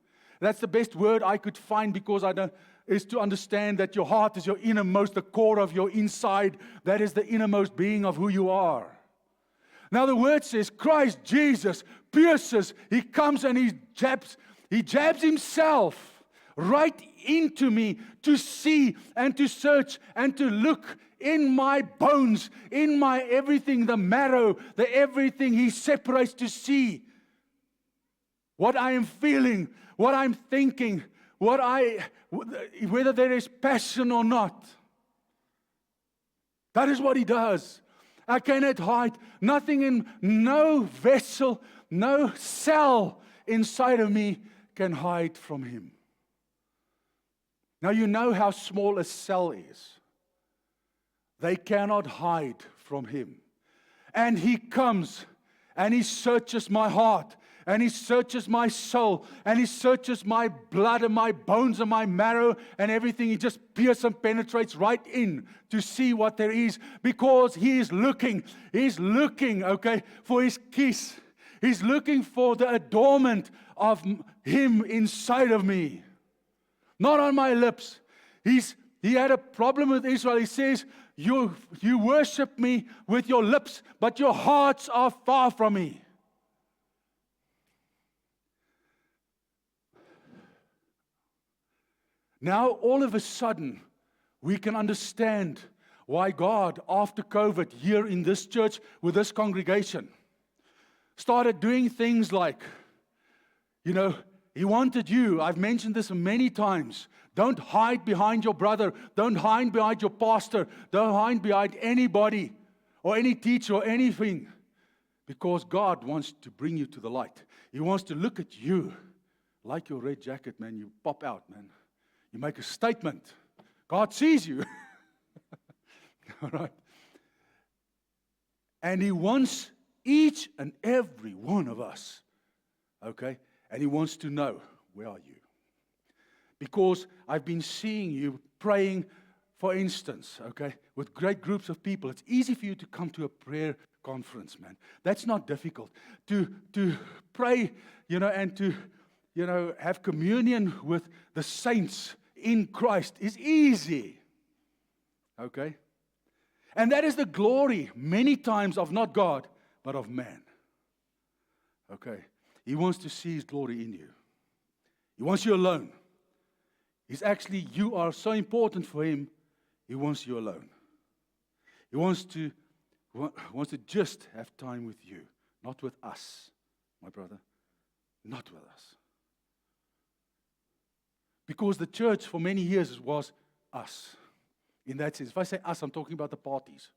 That's the best word I could find, because is to understand that your heart is your innermost, the core of your inside. That is the innermost being of who you are. Now the word says Christ Jesus pierces. He comes and he jabs himself right into me to see and to search and to look in my bones, in my everything, the marrow, the everything. He separates to see what I am feeling, what I'm thinking, whether there is passion or not. That is what He does. I cannot hide. No vessel, no cell inside of me can hide from Him. Now you know how small a cell is. They cannot hide from Him. And He comes and He searches my heart, and He searches my soul, and He searches my blood and my bones and my marrow and everything. He just pierces and penetrates right in to see what there is, because He is looking. He's looking, okay, for His kiss. He's looking for the adornment of Him inside of me, not on my lips. He had a problem with Israel. He says, you worship me with your lips, but your hearts are far from me. Now, all of a sudden, we can understand why God, after COVID, here in this church, with this congregation, started doing things like, He wanted you. I've mentioned this many times. Don't hide behind your brother. Don't hide behind your pastor. Don't hide behind anybody or any teacher or anything. Because God wants to bring you to the light. He wants to look at you like your red jacket, man. You pop out, man. You make a statement. God sees you. All right. And He wants each and every one of us. Okay? And He wants to know, where are you? Because I've been seeing you praying, for instance, okay, with great groups of people. It's easy for you to come to a prayer conference, man. That's not difficult. To pray, and to, have communion with the saints in Christ is easy. Okay? And that is the glory, many times, of not God, but of man. Okay? He wants to see His glory in you. He wants you alone. You are so important for Him, He wants you alone. He wants to just have time with you, not with us, my brother, not with us. Because the church for many years was us. In that sense, if I say us, I'm talking about the parties.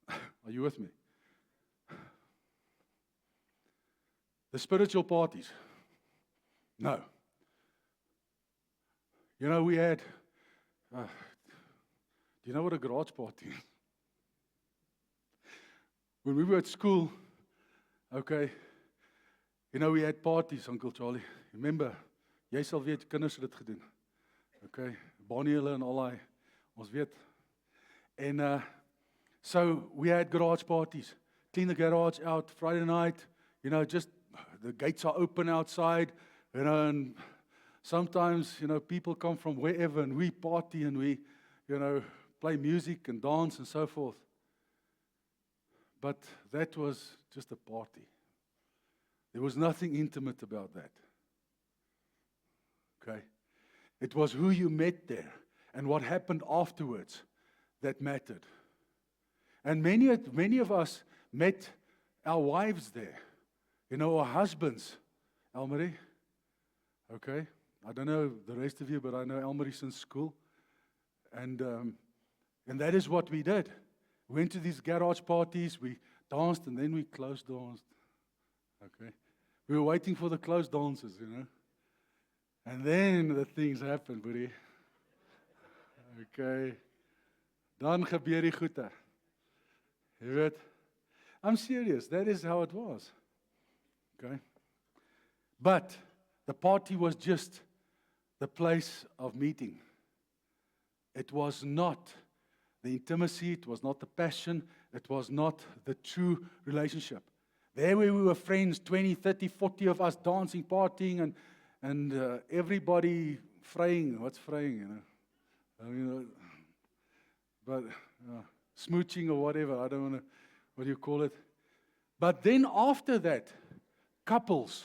Are you with me? The spiritual parties. No. You know, we had, do you know what a garage party is? When we were at school, okay, you know, we had parties, Uncle Charlie. Remember, jy sal weet, kinders het dit gedoen. Okay, Bonnie hulle en al daai, ons weet. And so we had garage parties. Clean the garage out Friday night, you know, just the gates are open outside, you know, and sometimes, you know, people come from wherever and we party and we, you know, play music and dance and so forth. But that was just a party. There was nothing intimate about that. Okay? It was who you met there and what happened afterwards that mattered. And many of us met our wives there. You know, our husbands. Elmarie? Okay? I don't know the rest of you, but I know Elmarie since school. And that is what we did. We went to these garage parties, we danced, and then we closed danced. Okay? We were waiting for the closed dances, you know. And then the things happened, buddy. Okay. Dan gebeur die goeie. Jy weet, I'm serious. That is how it was. Okay? But the party was just the place of meeting. It was not the intimacy, it was not the passion, it was not the true relationship. There we were friends, 20, 30, 40 of us dancing, partying, and everybody fraying. What's fraying, you know? I mean, but smooching or whatever, I don't want to, what do you call it? But then after that, couples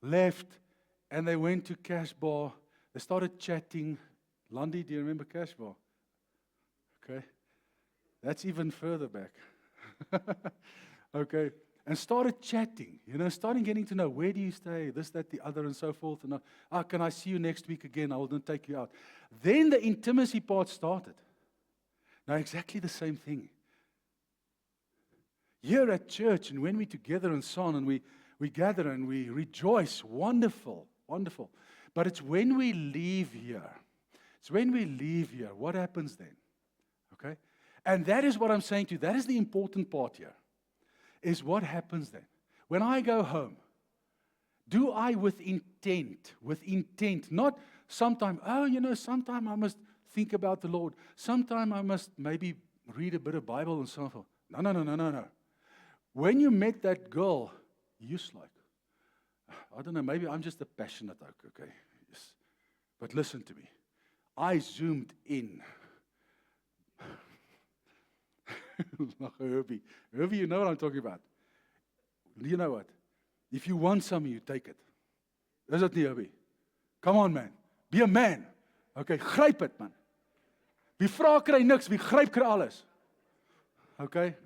left and they went to Cash Bar. They started chatting. Lundy, do you remember Cash Bar? Okay. That's even further back. Okay. And started chatting, you know, starting getting to know, where do you stay, this, that, the other, and so forth. And can I see you next week again? I will then take you out. Then the intimacy part started. Now, exactly the same thing. Here at church, and when we're together and so on, and we gather and we rejoice, wonderful, wonderful. But it's when we leave here, what happens then? Okay? And that is what I'm saying to you. That is the important part here, is what happens then. When I go home, do I with intent, not sometime, sometime I must think about the Lord. Sometime I must maybe read a bit of Bible and so forth. No. When you met that girl, you're like, I don't know, maybe I'm just a passionate oak, okay? Yes. But listen to me. I zoomed in. Herbie, you know what I'm talking about. You know what? If you want something, you take it. Is it nie, Herbie? Come on, man. Be a man. Okay, gryp het, man. Wie vra kry niks, wie gryp kry alles. Okay?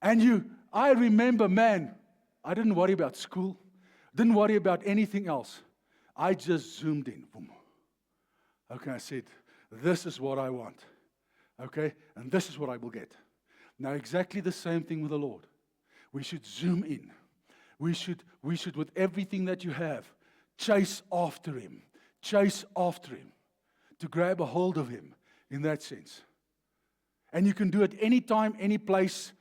And I remember, man, I didn't worry about school, didn't worry about anything else. I just zoomed in. Boom. Okay, I said, this is what I want. Okay? And this is what I will get. Now, exactly the same thing with the Lord. We should zoom in. We should, with everything that you have, chase after Him. Chase after Him. To grab a hold of Him, in that sense. And you can do it anytime, any place,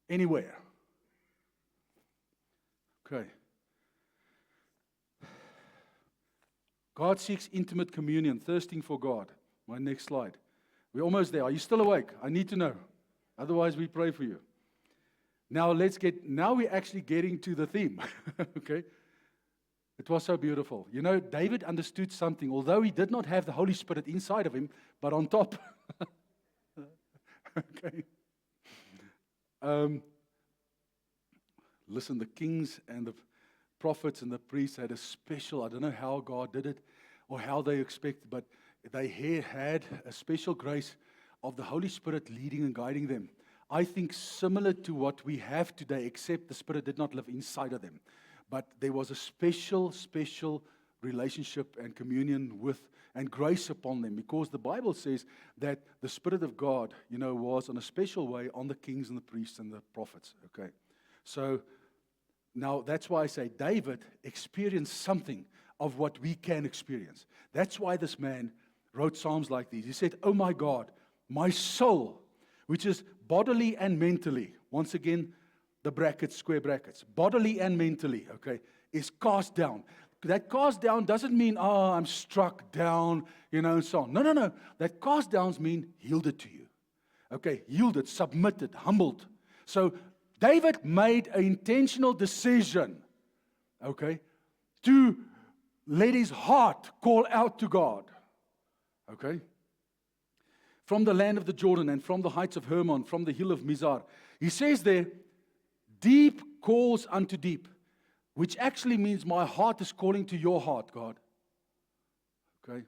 anywhere. Okay. God seeks intimate communion, thirsting for God. My next slide. We're almost there. Are you still awake? I need to know. Otherwise, we pray for you. Now we're actually getting to the theme. Okay? It was so beautiful. You know, David understood something, although he did not have the Holy Spirit inside of him, but on top. Okay. Listen, the kings and the prophets and the priests had a special, I don't know how God did it or how they expected, but they had a special grace of the Holy Spirit leading and guiding them. I think similar to what we have today, except the Spirit did not live inside of them. But there was a special relationship and communion with and grace upon them, because the Bible says that the Spirit of God, was in a special way on the kings and the priests and the prophets. Okay, so now that's why I say David experienced something of what we can experience. That's why this man wrote psalms like these. He said, "Oh my God, my soul," which is bodily and mentally. Once again, the brackets, square brackets, bodily and mentally, okay, is cast down. That cast down doesn't mean, I'm struck down, and so on. No. That cast downs mean yielded to you. Okay, yielded, submitted, humbled. So David made an intentional decision, okay, to let his heart call out to God. Okay? From the land of the Jordan and from the heights of Hermon, from the hill of Mizar. He says there, deep calls unto deep, which actually means my heart is calling to your heart, God. Okay?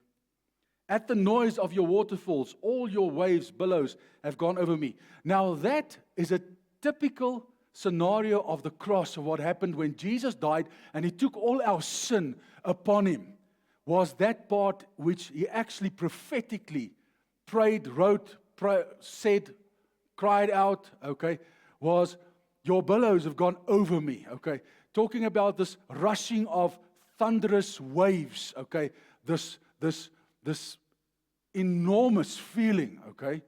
At the noise of your waterfalls, all your waves, billows have gone over me. Now that is a typical scenario of the cross, of what happened when Jesus died and He took all our sin upon Him. Was that part which He actually prophetically prayed, wrote, said, cried out, okay, was your billows have gone over me, okay. Talking about this rushing of thunderous waves, okay, this enormous feeling, okay,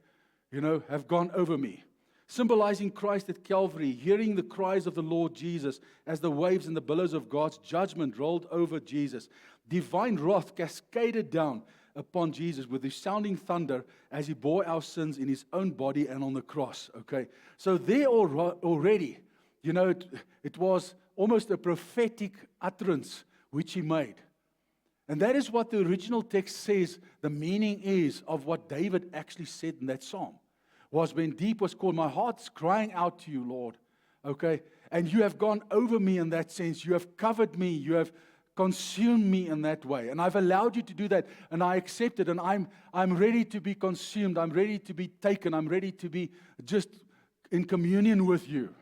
have gone over me. Symbolizing Christ at Calvary, hearing the cries of the Lord Jesus as the waves and the billows of God's judgment rolled over Jesus. Divine wrath cascaded down upon Jesus with resounding thunder as He bore our sins in His own body and on the cross, okay. So there already, it was almost a prophetic utterance which He made. And that is what the original text says the meaning is of what David actually said in that psalm. Was when deep was called, my heart's crying out to you, Lord. Okay? And you have gone over me in that sense. You have covered me. You have consumed me in that way. And I've allowed you to do that. And I accept it. And I'm ready to be consumed. I'm ready to be taken. I'm ready to be just in communion with you.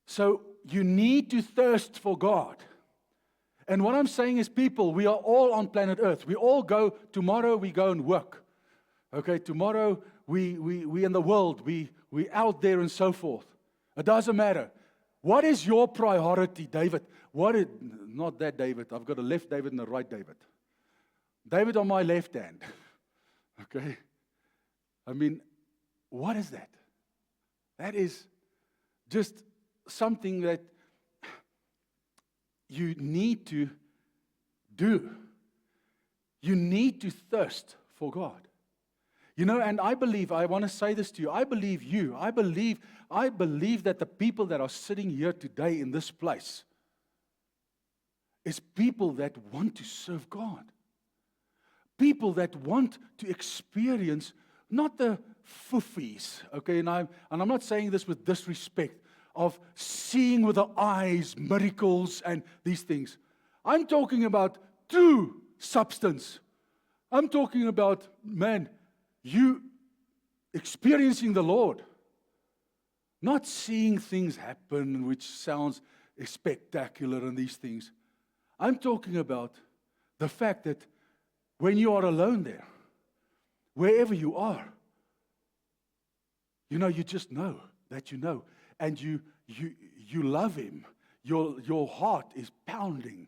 So you need to thirst for God. And what I'm saying is, people, we are all on planet Earth. We all go, tomorrow we go and work. Okay, tomorrow we in the world, we out there and so forth. It doesn't matter. What is your priority, David? Not that David. I've got a left David and a right David. David on my left hand. Okay? I mean, what is that? That is just something that you need to do. You need to thirst for God. And I want to say this to you, I believe that the people that are sitting here today in this place is people that want to serve God. People that want to experience not the foofies, okay, and I'm not saying this with disrespect, of seeing with the eyes miracles and these things. I'm talking about true substance. I'm talking about, you experiencing the Lord. Not seeing things happen which sounds spectacular and these things. I'm talking about the fact that when you are alone there, wherever you are, you just know that you know. And you love Him. Your heart is pounding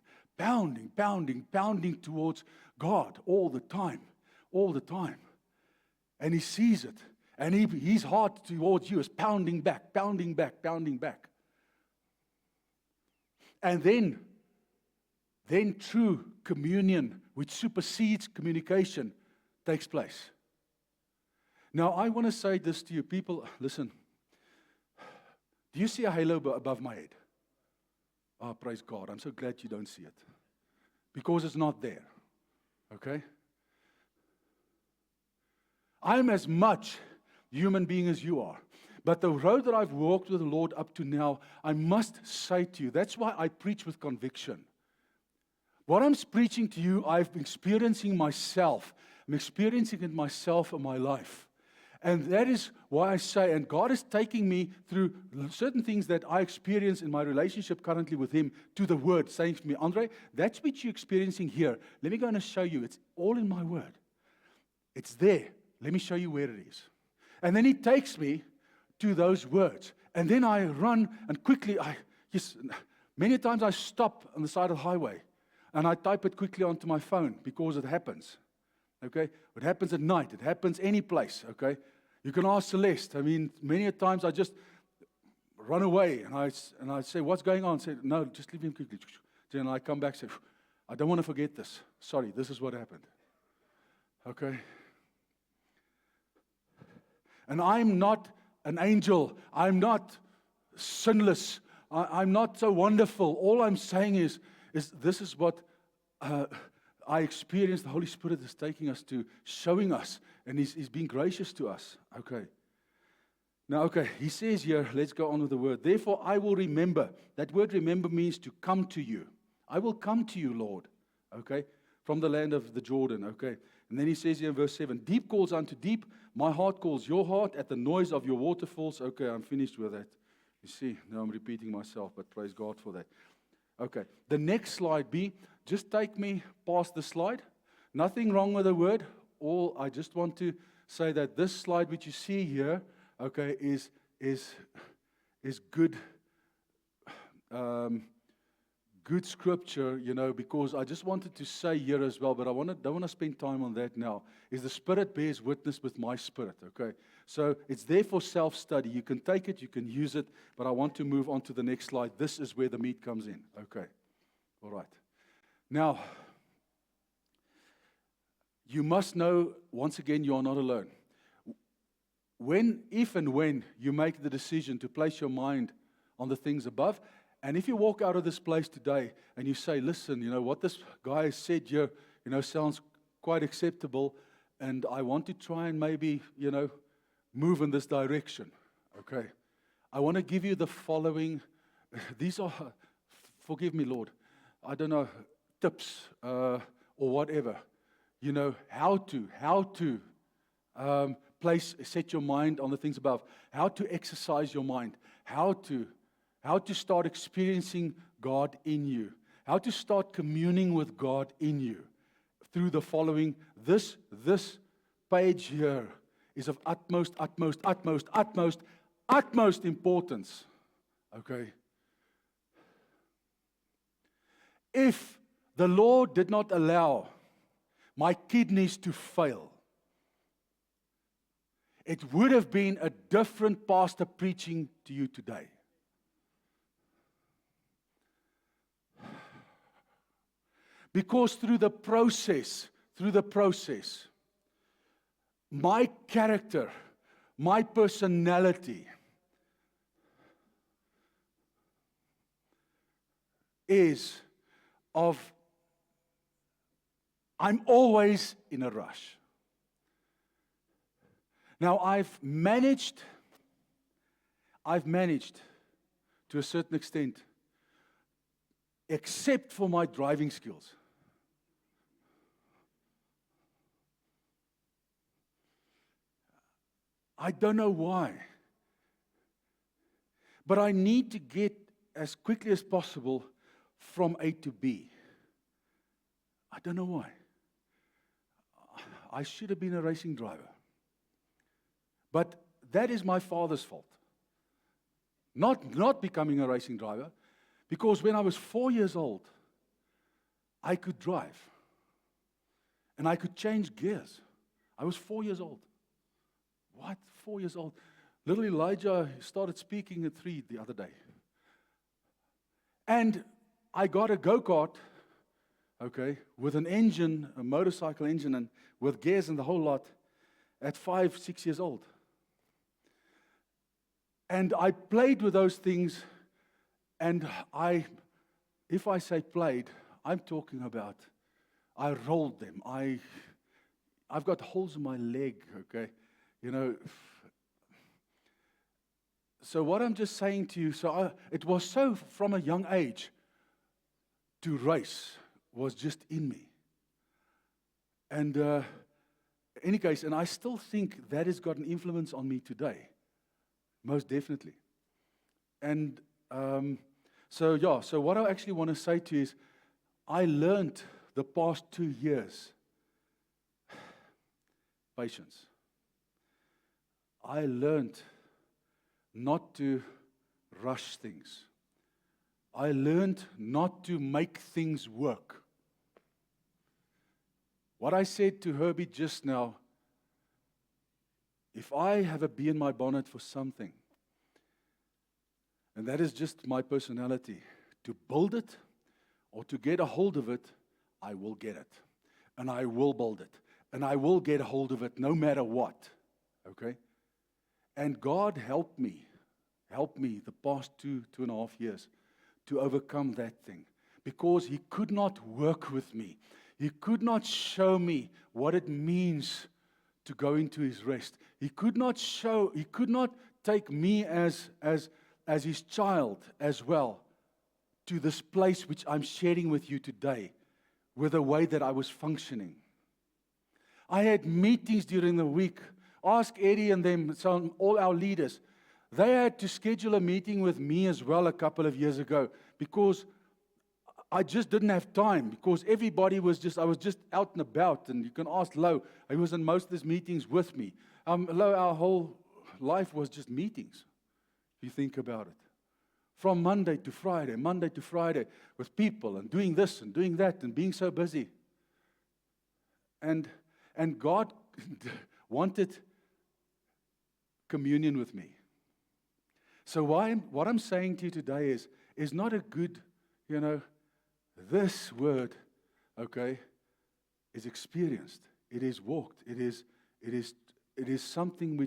towards God all the time. And He sees it. And His heart towards you is pounding back. And then true communion, which supersedes communication, takes place. Now, I want to say this to you, people. Listen. Do you see a halo above my head? Oh, praise God. I'm so glad you don't see it. Because it's not there. Okay? I'm as much human being as you are. But the road that I've walked with the Lord up to now, I must say to you, that's why I preach with conviction. What I'm preaching to you, I've been experiencing myself. I'm experiencing it myself in my life. And that is why I say, and God is taking me through certain things that I experience in my relationship currently with Him to the Word, saying to me, Andre, that's what you're experiencing here. Let me go and show you. It's all in my Word. It's there. Let me show you where it is. And then He takes me to those words. And then I run and quickly, many times I stop on the side of the highway and I type it quickly onto my phone because it happens. Okay? It happens at night. It happens any place. Okay? You can ask Celeste. I mean, many a times I just run away and I say, what's going on? I say, no, just leave him quickly. Then I come back and say, I don't want to forget this. Sorry, this is what happened. Okay? And I'm not an angel. I'm not sinless. I'm not so wonderful. All I'm saying is this is what I experienced. The Holy Spirit is taking us to, showing us, and He's being gracious to us. Okay. Now, okay, He says here, let's go on with the word. Therefore, I will remember. That word remember means to come to you. I will come to you, Lord. Okay. From the land of the Jordan. Okay. And then He says here in verse 7, deep calls unto deep. My heart calls your heart at the noise of your waterfalls. Okay, I'm finished with that. You see, now I'm repeating myself, but praise God for that. Okay, the next slide, B. Just take me past the slide. Nothing wrong with the word. All I just want to say that this slide which you see here, okay, is good. Good scripture, because I just wanted to say here as well, but I don't want to spend time on that now, is the Spirit bears witness with my spirit, okay? So it's there for self-study. You can take it, you can use it, but I want to move on to the next slide. This is where the meat comes in, okay? All right. Now, you must know, once again, you are not alone. If and when you make the decision to place your mind on the things above, and if you walk out of this place today and you say, listen, what this guy has said here, sounds quite acceptable, and I want to try and maybe, move in this direction, okay? I want to give you the following. These are, forgive me, Lord, I don't know, tips or whatever. How to set your mind on the things above, how to exercise your mind, how to start experiencing God in you, how to start communing with God in you through the following. This page here is of utmost importance. Okay? If the Lord did not allow my kidneys to fail, it would have been a different pastor preaching to you today. Because through the process, my character, my personality is I'm always in a rush. Now, I've managed to a certain extent, except for my driving skills. I don't know why. But I need to get as quickly as possible from A to B. I don't know why. I should have been a racing driver. But that is my father's fault. Not becoming a racing driver, because when I was 4 years old, I could drive. And I could change gears. I was 4 years old. What? 4 years old? Little Elijah started speaking at 3 the other day. And I got a go-kart, okay, with an engine, a motorcycle engine, and with gears and the whole lot, at 5, 6 years old. And I played with those things, and if I say played, I'm talking about I rolled them. I've got holes in my leg, okay? So what I'm just saying to you, it was so from a young age to race was just in me. And in any case, and I still think that has got an influence on me today, most definitely. And so what I actually want to say to you is, I learned the past 2 years patience. I learned not to rush things. I learned not to make things work. What I said to Herbie just now, if I have a bee in my bonnet for something, and that is just my personality, to build it or to get a hold of it, I will get it. And I will build it. And I will get a hold of it no matter what. Okay? And God helped me the past 2.5 years to overcome that thing. Because He could not work with me. He could not show me what it means to go into His rest. He could not take me as His child as well to this place which I'm sharing with you today, with the way that I was functioning. I had meetings during the week. Ask Eddie and them, all our leaders. They had to schedule a meeting with me as well a couple of years ago because I just didn't have time, because everybody I was just out and about. And you can ask Lo, he was in most of these meetings with me. Lo, our whole life was just meetings, if you think about it. From Monday to Friday, with people and doing this and doing that and being so busy. And God wanted communion with me. So what I'm saying to you today is not a good, this word, okay, is experienced. It is walked. It is something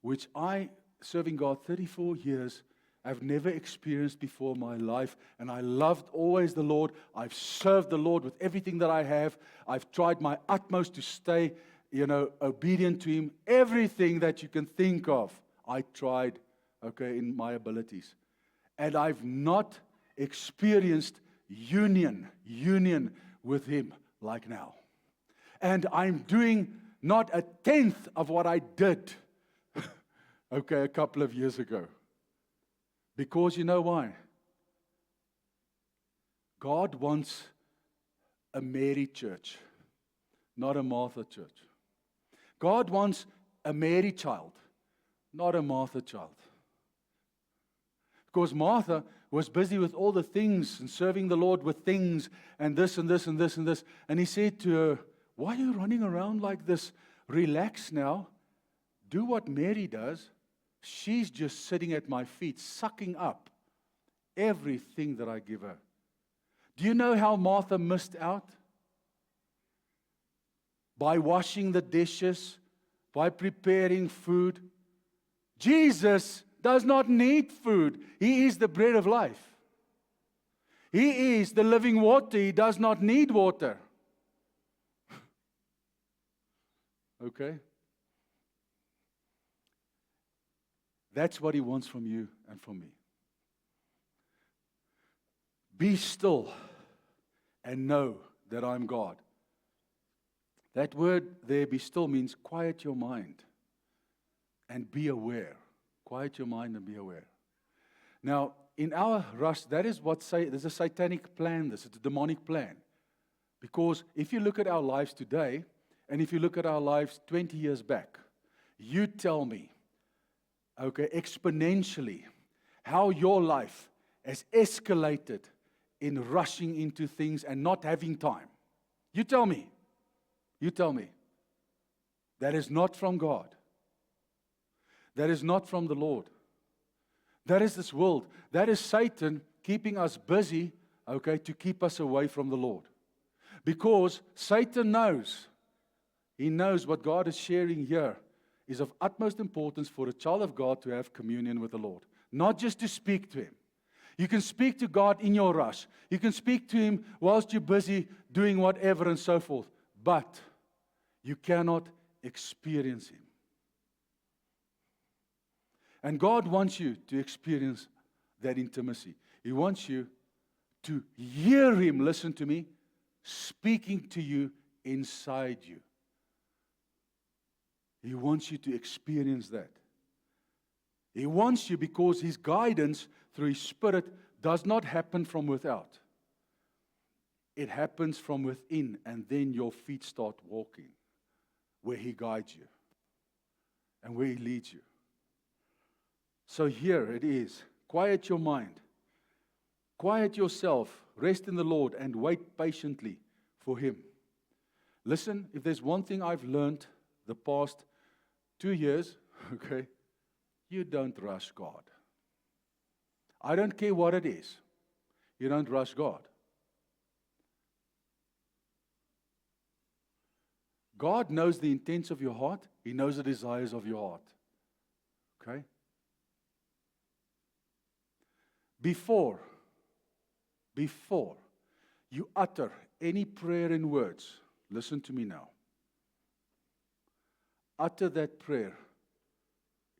which I, serving God 34 years, I've never experienced before in my life, and I loved always the Lord. I've served the Lord with everything that I have. I've tried my utmost to stay, obedient to Him. Everything that you can think of, I tried, okay, in my abilities. And I've not experienced union with Him like now. And I'm doing not a tenth of what I did, okay, a couple of years ago. Because you know why? God wants a Mary church, not a Martha church. God wants a Mary child, not a Martha child. Because Martha was busy with all the things and serving the Lord with things and this and this and this and this. And He said to her, why are you running around like this? Relax now. Do what Mary does. She's just sitting at my feet, sucking up everything that I give her. Do you know how Martha missed out? By washing the dishes, by preparing food. Jesus does not need food. He is the bread of life. He is the living water. He does not need water. Okay? That's what He wants from you and from me. Be still and know that I'm God. That word there, be still, means quiet your mind and be aware. Quiet your mind and be aware. Now, in our rush, that is there's a satanic plan, it's a demonic plan. Because if you look at our lives today, and if you look at our lives 20 years back, you tell me, okay, exponentially, how your life has escalated in rushing into things and not having time. You tell me. That is not from God. That is not from the Lord. That is this world. That is Satan keeping us busy, okay, to keep us away from the Lord. Because Satan knows, he knows what God is sharing here is of utmost importance for a child of God to have communion with the Lord. Not just to speak to Him. You can speak to God in your rush. You can speak to Him whilst you're busy doing whatever and so forth. But you cannot experience Him. And God wants you to experience that intimacy. He wants you to hear Him, listen to me, speaking to you inside you. He wants you to experience that. He wants you because His guidance through His Spirit does not happen from without. It happens from within, and then your feet start walking where He guides you and where He leads you. So here it is. Quiet your mind. Quiet yourself. Rest in the Lord and wait patiently for Him. Listen, if there's one thing I've learned the past 2 years, okay, you don't rush God. I don't care what it is. You don't rush God. God knows the intents of your heart. He knows the desires of your heart. Okay? Before you utter any prayer in words, listen to me now. Utter that prayer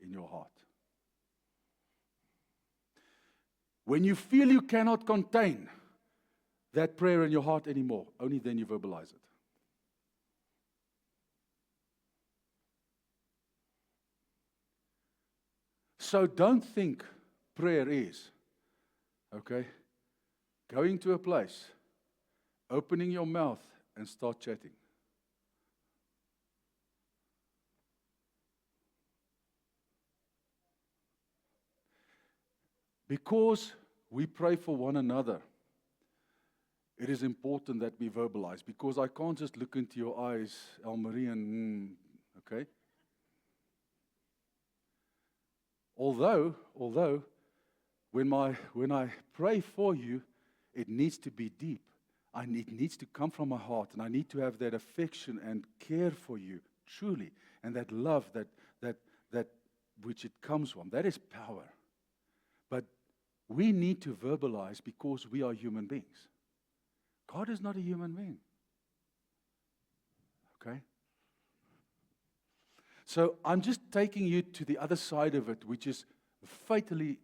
in your heart. When you feel you cannot contain that prayer in your heart anymore, only then you verbalize it. So don't think prayer is, okay, going to a place, opening your mouth and start chatting. Because we pray for one another, it is important that we verbalize. Because I can't just look into your eyes, Elmarie, and okay? Although, when I pray for you, it needs to be deep. It needs to come from my heart, and I need to have that affection and care for you, truly, and that love that which it comes from. That is power. But we need to verbalize because we are human beings. God is not a human being. Okay? So I'm just taking you to the other side of it, which is fatally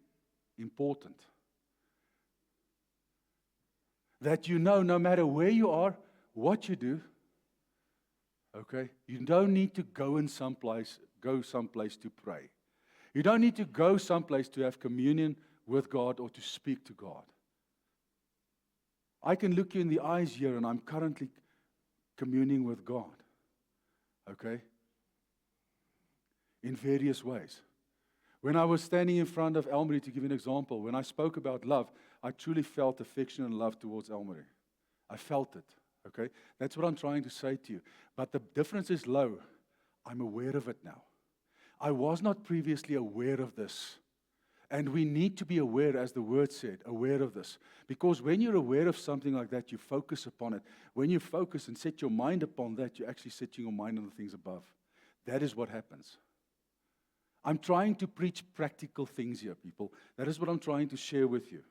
important. That you know no matter where you are, what you do, okay, you don't need to go someplace to pray. You don't need to go someplace to have communion with God or to speak to God. I can look you in the eyes here and I'm currently communing with God. Okay? In various ways. When I was standing in front of Elmarie, to give you an example, when I spoke about love, I truly felt affection and love towards Elmarie. I felt it. Okay? That's what I'm trying to say to you. But the difference is low. I'm aware of it now. I was not previously aware of this. And we need to be aware, as the word said, aware of this. Because when you're aware of something like that, you focus upon it. When you focus and set your mind upon that, you're actually setting your mind on the things above. That is what happens. I'm trying to preach practical things here, people. That is what I'm trying to share with you.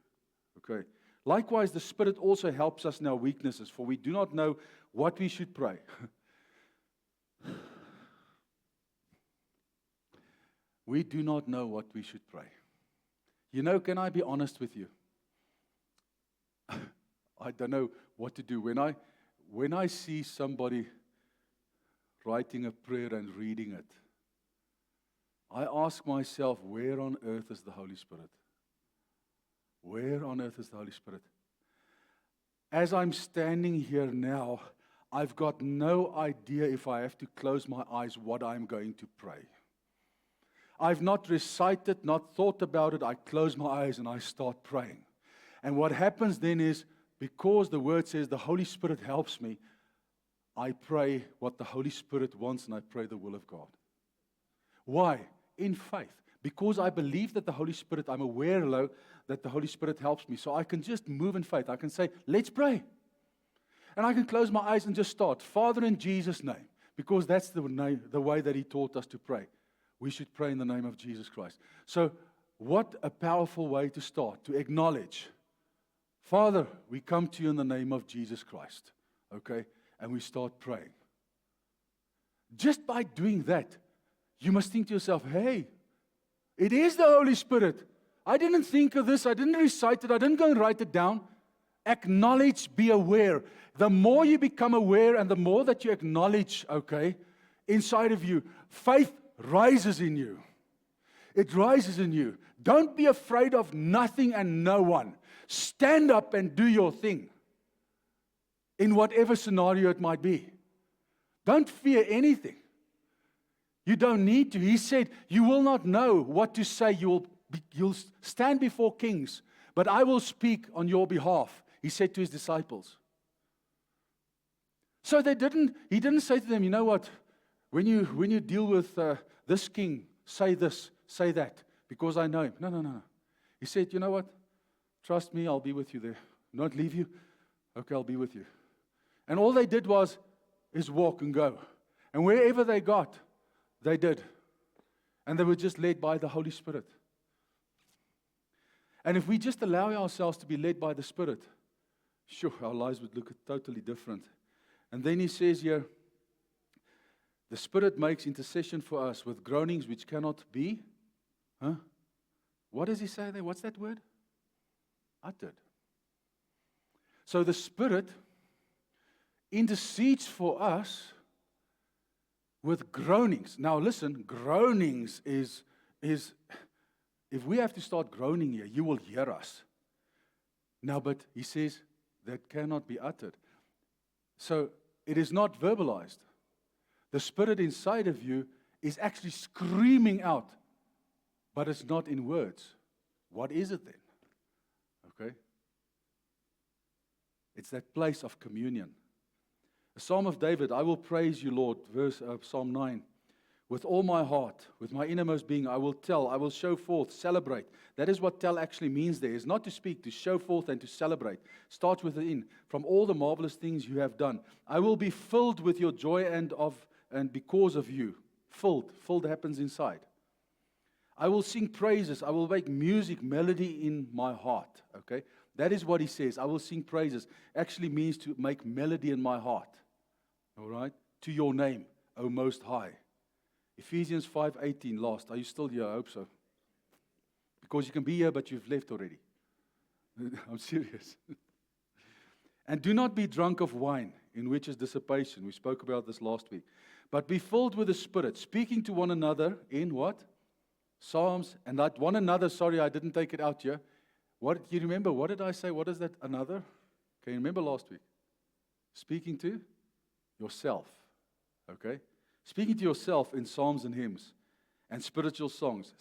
Okay. Likewise, the Spirit also helps us in our weaknesses, for we do not know what we should pray. We do not know what we should pray. You know, can I be honest with you? I don't know what to do. When I see somebody writing a prayer and reading it, I ask myself, where on earth is the Holy Spirit? Where on earth is the Holy Spirit? As I'm standing here now, I've got no idea if I have to close my eyes what I'm going to pray. I've not recited, not thought about it. I close my eyes and I start praying. And what happens then is, because the Word says the Holy Spirit helps me, I pray what the Holy Spirit wants and I pray the will of God. Why? In faith. Because I believe that the Holy Spirit, I'm aware, that the Holy Spirit helps me. So I can just move in faith. I can say, let's pray. And I can close my eyes and just start. Father, in Jesus' name. Because that's the way that He taught us to pray. We should pray in the name of Jesus Christ. So what a powerful way to start, to acknowledge. Father, we come to you in the name of Jesus Christ. Okay? And we start praying. Just by doing that, you must think to yourself, hey, it is the Holy Spirit. I didn't think of this. I didn't recite it. I didn't go and write it down. Acknowledge, be aware. The more you become aware and the more that you acknowledge, okay, inside of you, faith rises in you. It rises in you. Don't be afraid of nothing and no one. Stand up and do your thing in whatever scenario it might be. Don't fear anything. You don't need to. He said, you will not know what to say. You'll stand before kings, but I will speak on your behalf, he said to his disciples. So he didn't say to them, you know what, when you deal with this king, say this, say that, because I know him. No. He said, you know what, trust me, I'll be with you there. Not leave you. Okay, I'll be with you. And all they did is walk and go. And wherever they got, they did. And they were just led by the Holy Spirit. And if we just allow ourselves to be led by the Spirit, sure, our lives would look totally different. And then he says here, the Spirit makes intercession for us with groanings which cannot be. What does he say there? What's that word? Uttered. So the Spirit intercedes for us with groanings. Now listen, groanings is if we have to start groaning here, you will hear us. Now, but he says that cannot be uttered. So it is not verbalized. The Spirit inside of you is actually screaming out, but it's not in words. What is it then? Okay? It's that place of communion. A Psalm of David, I will praise you, Lord, Psalm 9. With all my heart, with my innermost being, I will tell, I will show forth, celebrate. That is what tell actually means there, is not to speak, to show forth and to celebrate. Starts within, from all the marvelous things you have done. I will be filled with your joy and because of you. Filled happens inside. I will sing praises, I will make music, melody in my heart. Okay? That is what he says. I will sing praises. Actually means to make melody in my heart. All right? To your name, O Most High. Ephesians 5:18 last. Are you still here? I hope so. Because you can be here, but you've left already. I'm serious. And do not be drunk of wine, in which is dissipation. We spoke about this last week. But be filled with the Spirit, speaking to one another in what? Psalms. And that one another, sorry, I didn't take it out here. What, you remember, what did I say? What is that another? Can you remember last week? Speaking to yourself. Okay? Speaking to yourself in psalms and hymns and spiritual songs.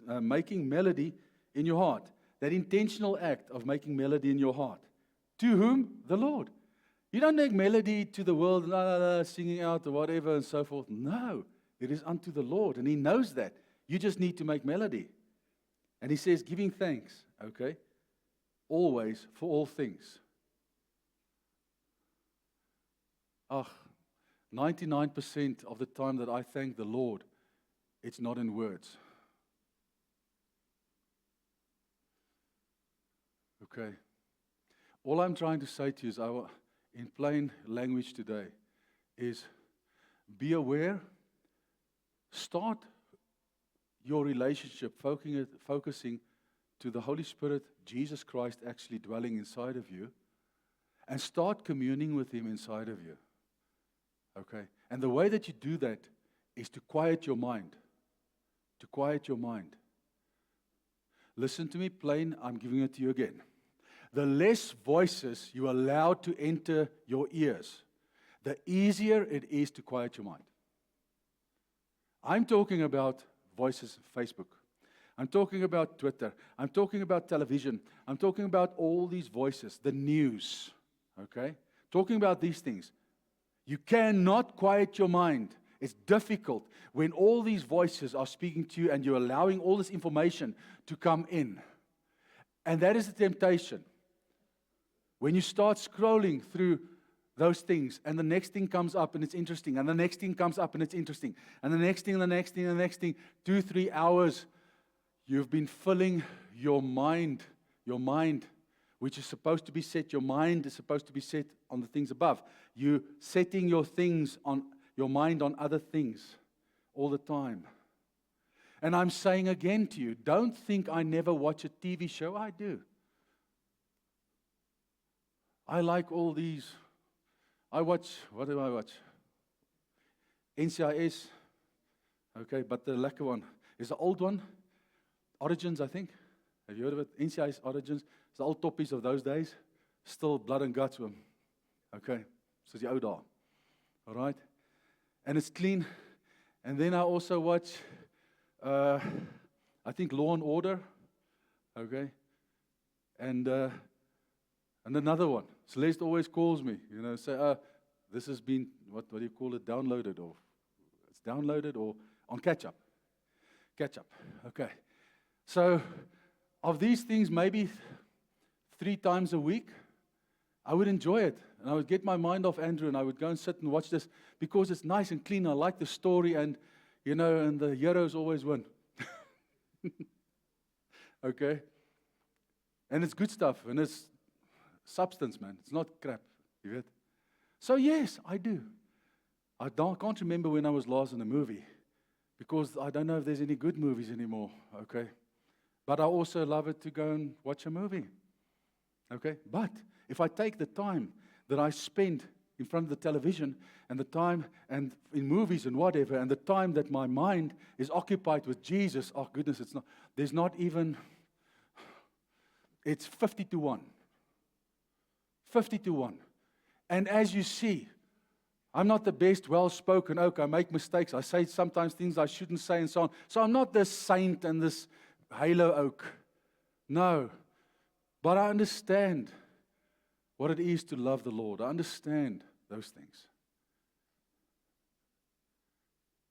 Making melody in your heart. That intentional act of making melody in your heart. To whom? The Lord. You don't make melody to the world, la, la, la, singing out or whatever and so forth. No, it is unto the Lord. And he knows that. You just need to make melody. And he says, giving thanks, okay, always for all things. 99% of the time that I thank the Lord, it's not in words. Okay. All I'm trying to say to you is, in plain language today, is be aware, start your relationship focusing to the Holy Spirit, Jesus Christ actually dwelling inside of you, and start communing with Him inside of you. Okay? And the way that you do that is to quiet your mind. To quiet your mind. Listen to me plain, I'm giving it to you again. The less voices you allow to enter your ears, the easier it is to quiet your mind. I'm talking about voices on Facebook. I'm talking about Twitter. I'm talking about television. I'm talking about all these voices, the news. Okay? Talking about these things. You cannot quiet your mind. It's difficult when all these voices are speaking to you and you're allowing all this information to come in. And that is the temptation. When you start scrolling through those things, and the next thing comes up and it's interesting, and the next thing comes up and it's interesting, and the next thing, 2-3 hours, you've been filling your mind, which is supposed to be set, your mind is supposed to be set on the things above. You're setting your mind on other things all the time. And I'm saying again to you, don't think I never watch a TV show. I do. I like all these. What do I watch? NCIS. Okay, but the lacquer one is the old one. Origins, I think. Have you heard of it? NCIS Origins. It's the old toppies of those days. Still blood and guts with them. Okay, so die ou dae. All right? And it's clean. And then I also watch, I think, Law and Order. Okay? And another one. Celeste always calls me, say, this has been, what do you call it, downloaded, or it's downloaded, or on catch-up. Catch-up, okay. So, of these things, maybe 3 times a week, I would enjoy it. And I would get my mind off Andrew, and I would go and sit and watch this, because it's nice and clean. I like the story, and, and the heroes always win. Okay? And it's good stuff, and it's substance, man. It's not crap, you weet. So yes, I do. I can't remember when I was last in a movie, because I don't know if there's any good movies anymore, okay? But I also love it to go and watch a movie, okay? But if I take the time that I spend in front of the television, and the time and in movies and whatever, and the time that my mind is occupied with Jesus, oh goodness, there's not even, it's 50-1. 50-1. And as you see, I'm not the best well-spoken oak. I make mistakes. I say sometimes things I shouldn't say and so on. So I'm not this saint and this halo oak. No. But I understand what it is to love the Lord. I understand those things.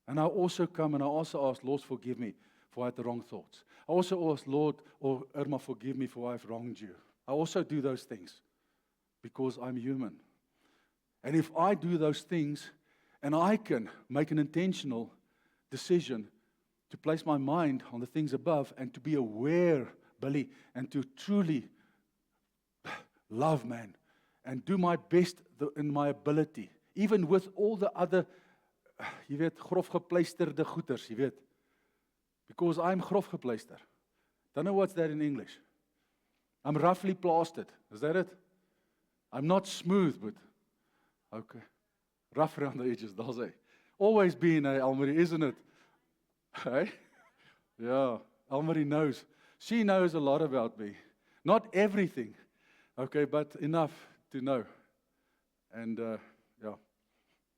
And I also come and I also ask, Lord, forgive me for I had the wrong thoughts. I also ask, Lord, or Irma, forgive me for I've wronged you. I also do those things because I'm human. And if I do those things, and I can make an intentional decision to place my mind on the things above and to be aware, Billy, and to truly love, man, and do my best in my ability, even with all the other, jy weet, grof gepleisterde goeters, jy weet, because I'm grof gepleister. Don't know what's that in English. I'm roughly plastered. Is that it? I'm not smooth, but okay. Rough around the edges, that's it. Always been, Almarie, isn't it? Hey? Yeah, Almarie knows. She knows a lot about me. Not everything, okay, but enough to know. And, yeah,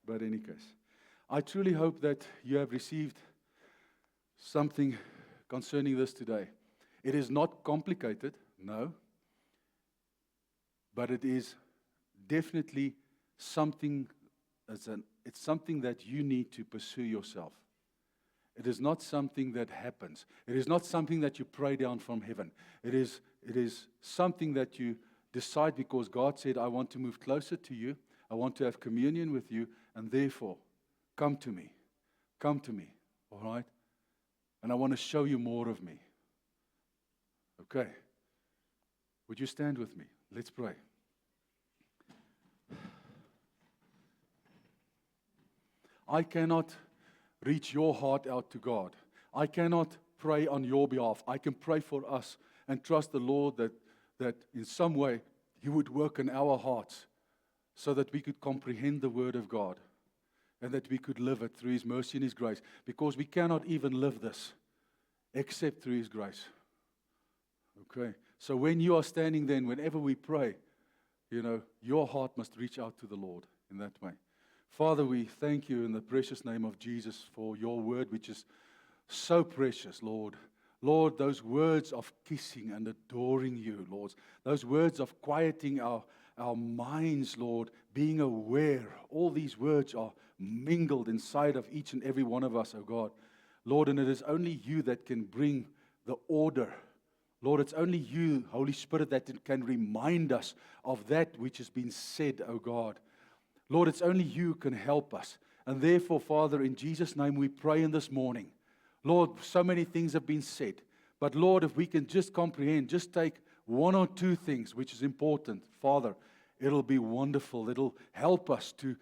but in any case, I truly hope that you have received something concerning this today. It is not complicated, no, but it is definitely something, it's something that you need to pursue yourself. It is not something that happens. It is not something that you pray down from heaven. It is something that you decide because God said, I want to move closer to you. I want to have communion with you, and therefore, come to me. Come to me, all right? And I want to show you more of me. Okay. Would you stand with me? Let's pray. I cannot reach your heart out to God. I cannot pray on your behalf. I can pray for us and trust the Lord that in some way He would work in our hearts so that we could comprehend the Word of God and that we could live it through His mercy and His grace, because we cannot even live this except through His grace. Okay? So when you are standing then, whenever we pray, your heart must reach out to the Lord in that way. Father, we thank you in the precious name of Jesus for your word, which is so precious, Lord. Lord, those words of kissing and adoring you, Lord, those words of quieting our minds, Lord, being aware, all these words are mingled inside of each and every one of us, oh God. Lord, and it is only you that can bring the order. Lord, it's only you, Holy Spirit, that can remind us of that which has been said, oh God. Lord, it's only you who can help us. And therefore, Father, in Jesus' name we pray in this morning. Lord, so many things have been said. But Lord, if we can just comprehend, just take one or two things which is important, Father, it'll be wonderful. It'll help us to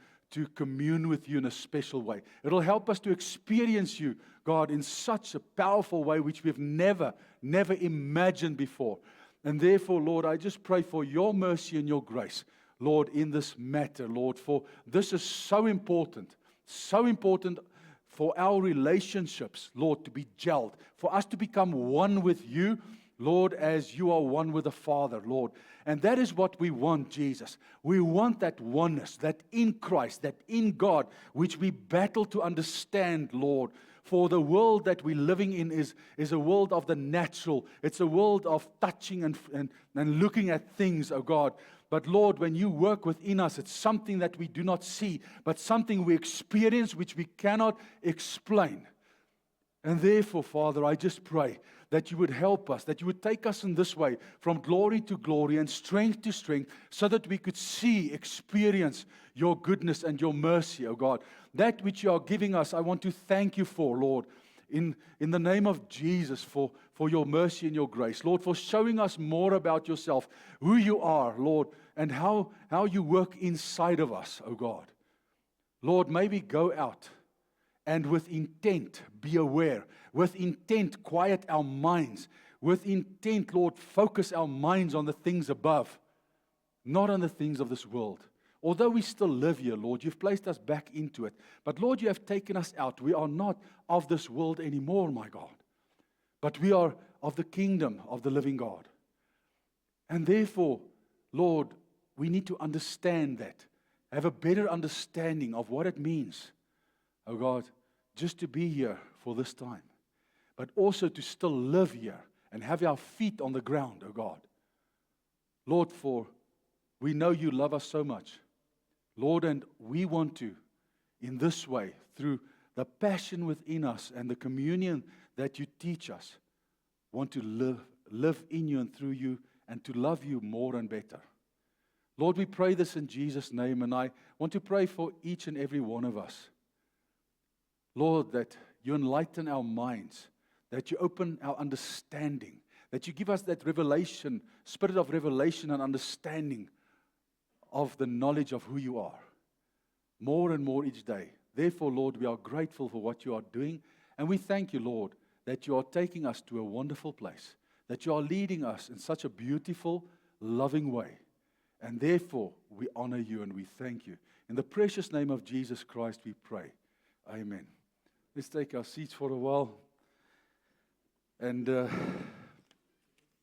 commune with you in a special way. It'll help us to experience you, God, in such a powerful way which we've never imagined before. And therefore, Lord, I just pray for your mercy and your grace. Lord, in this matter, Lord, for this is so important for our relationships, Lord, to be gelled, for us to become one with you, Lord, as you are one with the Father, Lord. And that is what we want, Jesus. We want that oneness, that in Christ, that in God, which we battle to understand, Lord. For the world that we're living in is a world of the natural. It's a world of touching and looking at things, oh God. But Lord, when you work within us, it's something that we do not see, but something we experience which we cannot explain. And therefore, Father, I just pray that you would help us, that you would take us in this way from glory to glory and strength to strength, so that we could see, experience your goodness and your mercy, oh God. That which you are giving us, I want to thank you for, Lord, in the name of Jesus, for your mercy and your grace. Lord, for showing us more about yourself, who you are, Lord, and how you work inside of us, oh God. Lord, may we go out and with intent be aware, with intent quiet our minds, with intent, Lord, focus our minds on the things above, not on the things of this world. Although we still live here, Lord, you've placed us back into it. But Lord, you have taken us out. We are not of this world anymore, my God. But we are of the kingdom of the living God. And therefore, Lord, we need to understand that, have a better understanding of what it means, oh God, just to be here for this time, but also to still live here and have our feet on the ground, oh God. Lord, for we know you love us so much, Lord, and we want to, in this way, through the passion within us and the communion that you teach us, want to live in you and through you and to love you more and better. Lord, we pray this in Jesus' name, and I want to pray for each and every one of us. Lord, that you enlighten our minds, that you open our understanding, that you give us that revelation, spirit of revelation and understanding of the knowledge of who you are, more and more each day. Therefore, Lord, we are grateful for what you are doing, and we thank you, Lord, that you are taking us to a wonderful place, that you are leading us in such a beautiful, loving way. And therefore, we honor you and we thank you. In the precious name of Jesus Christ, we pray. Amen. Let's take our seats for a while. And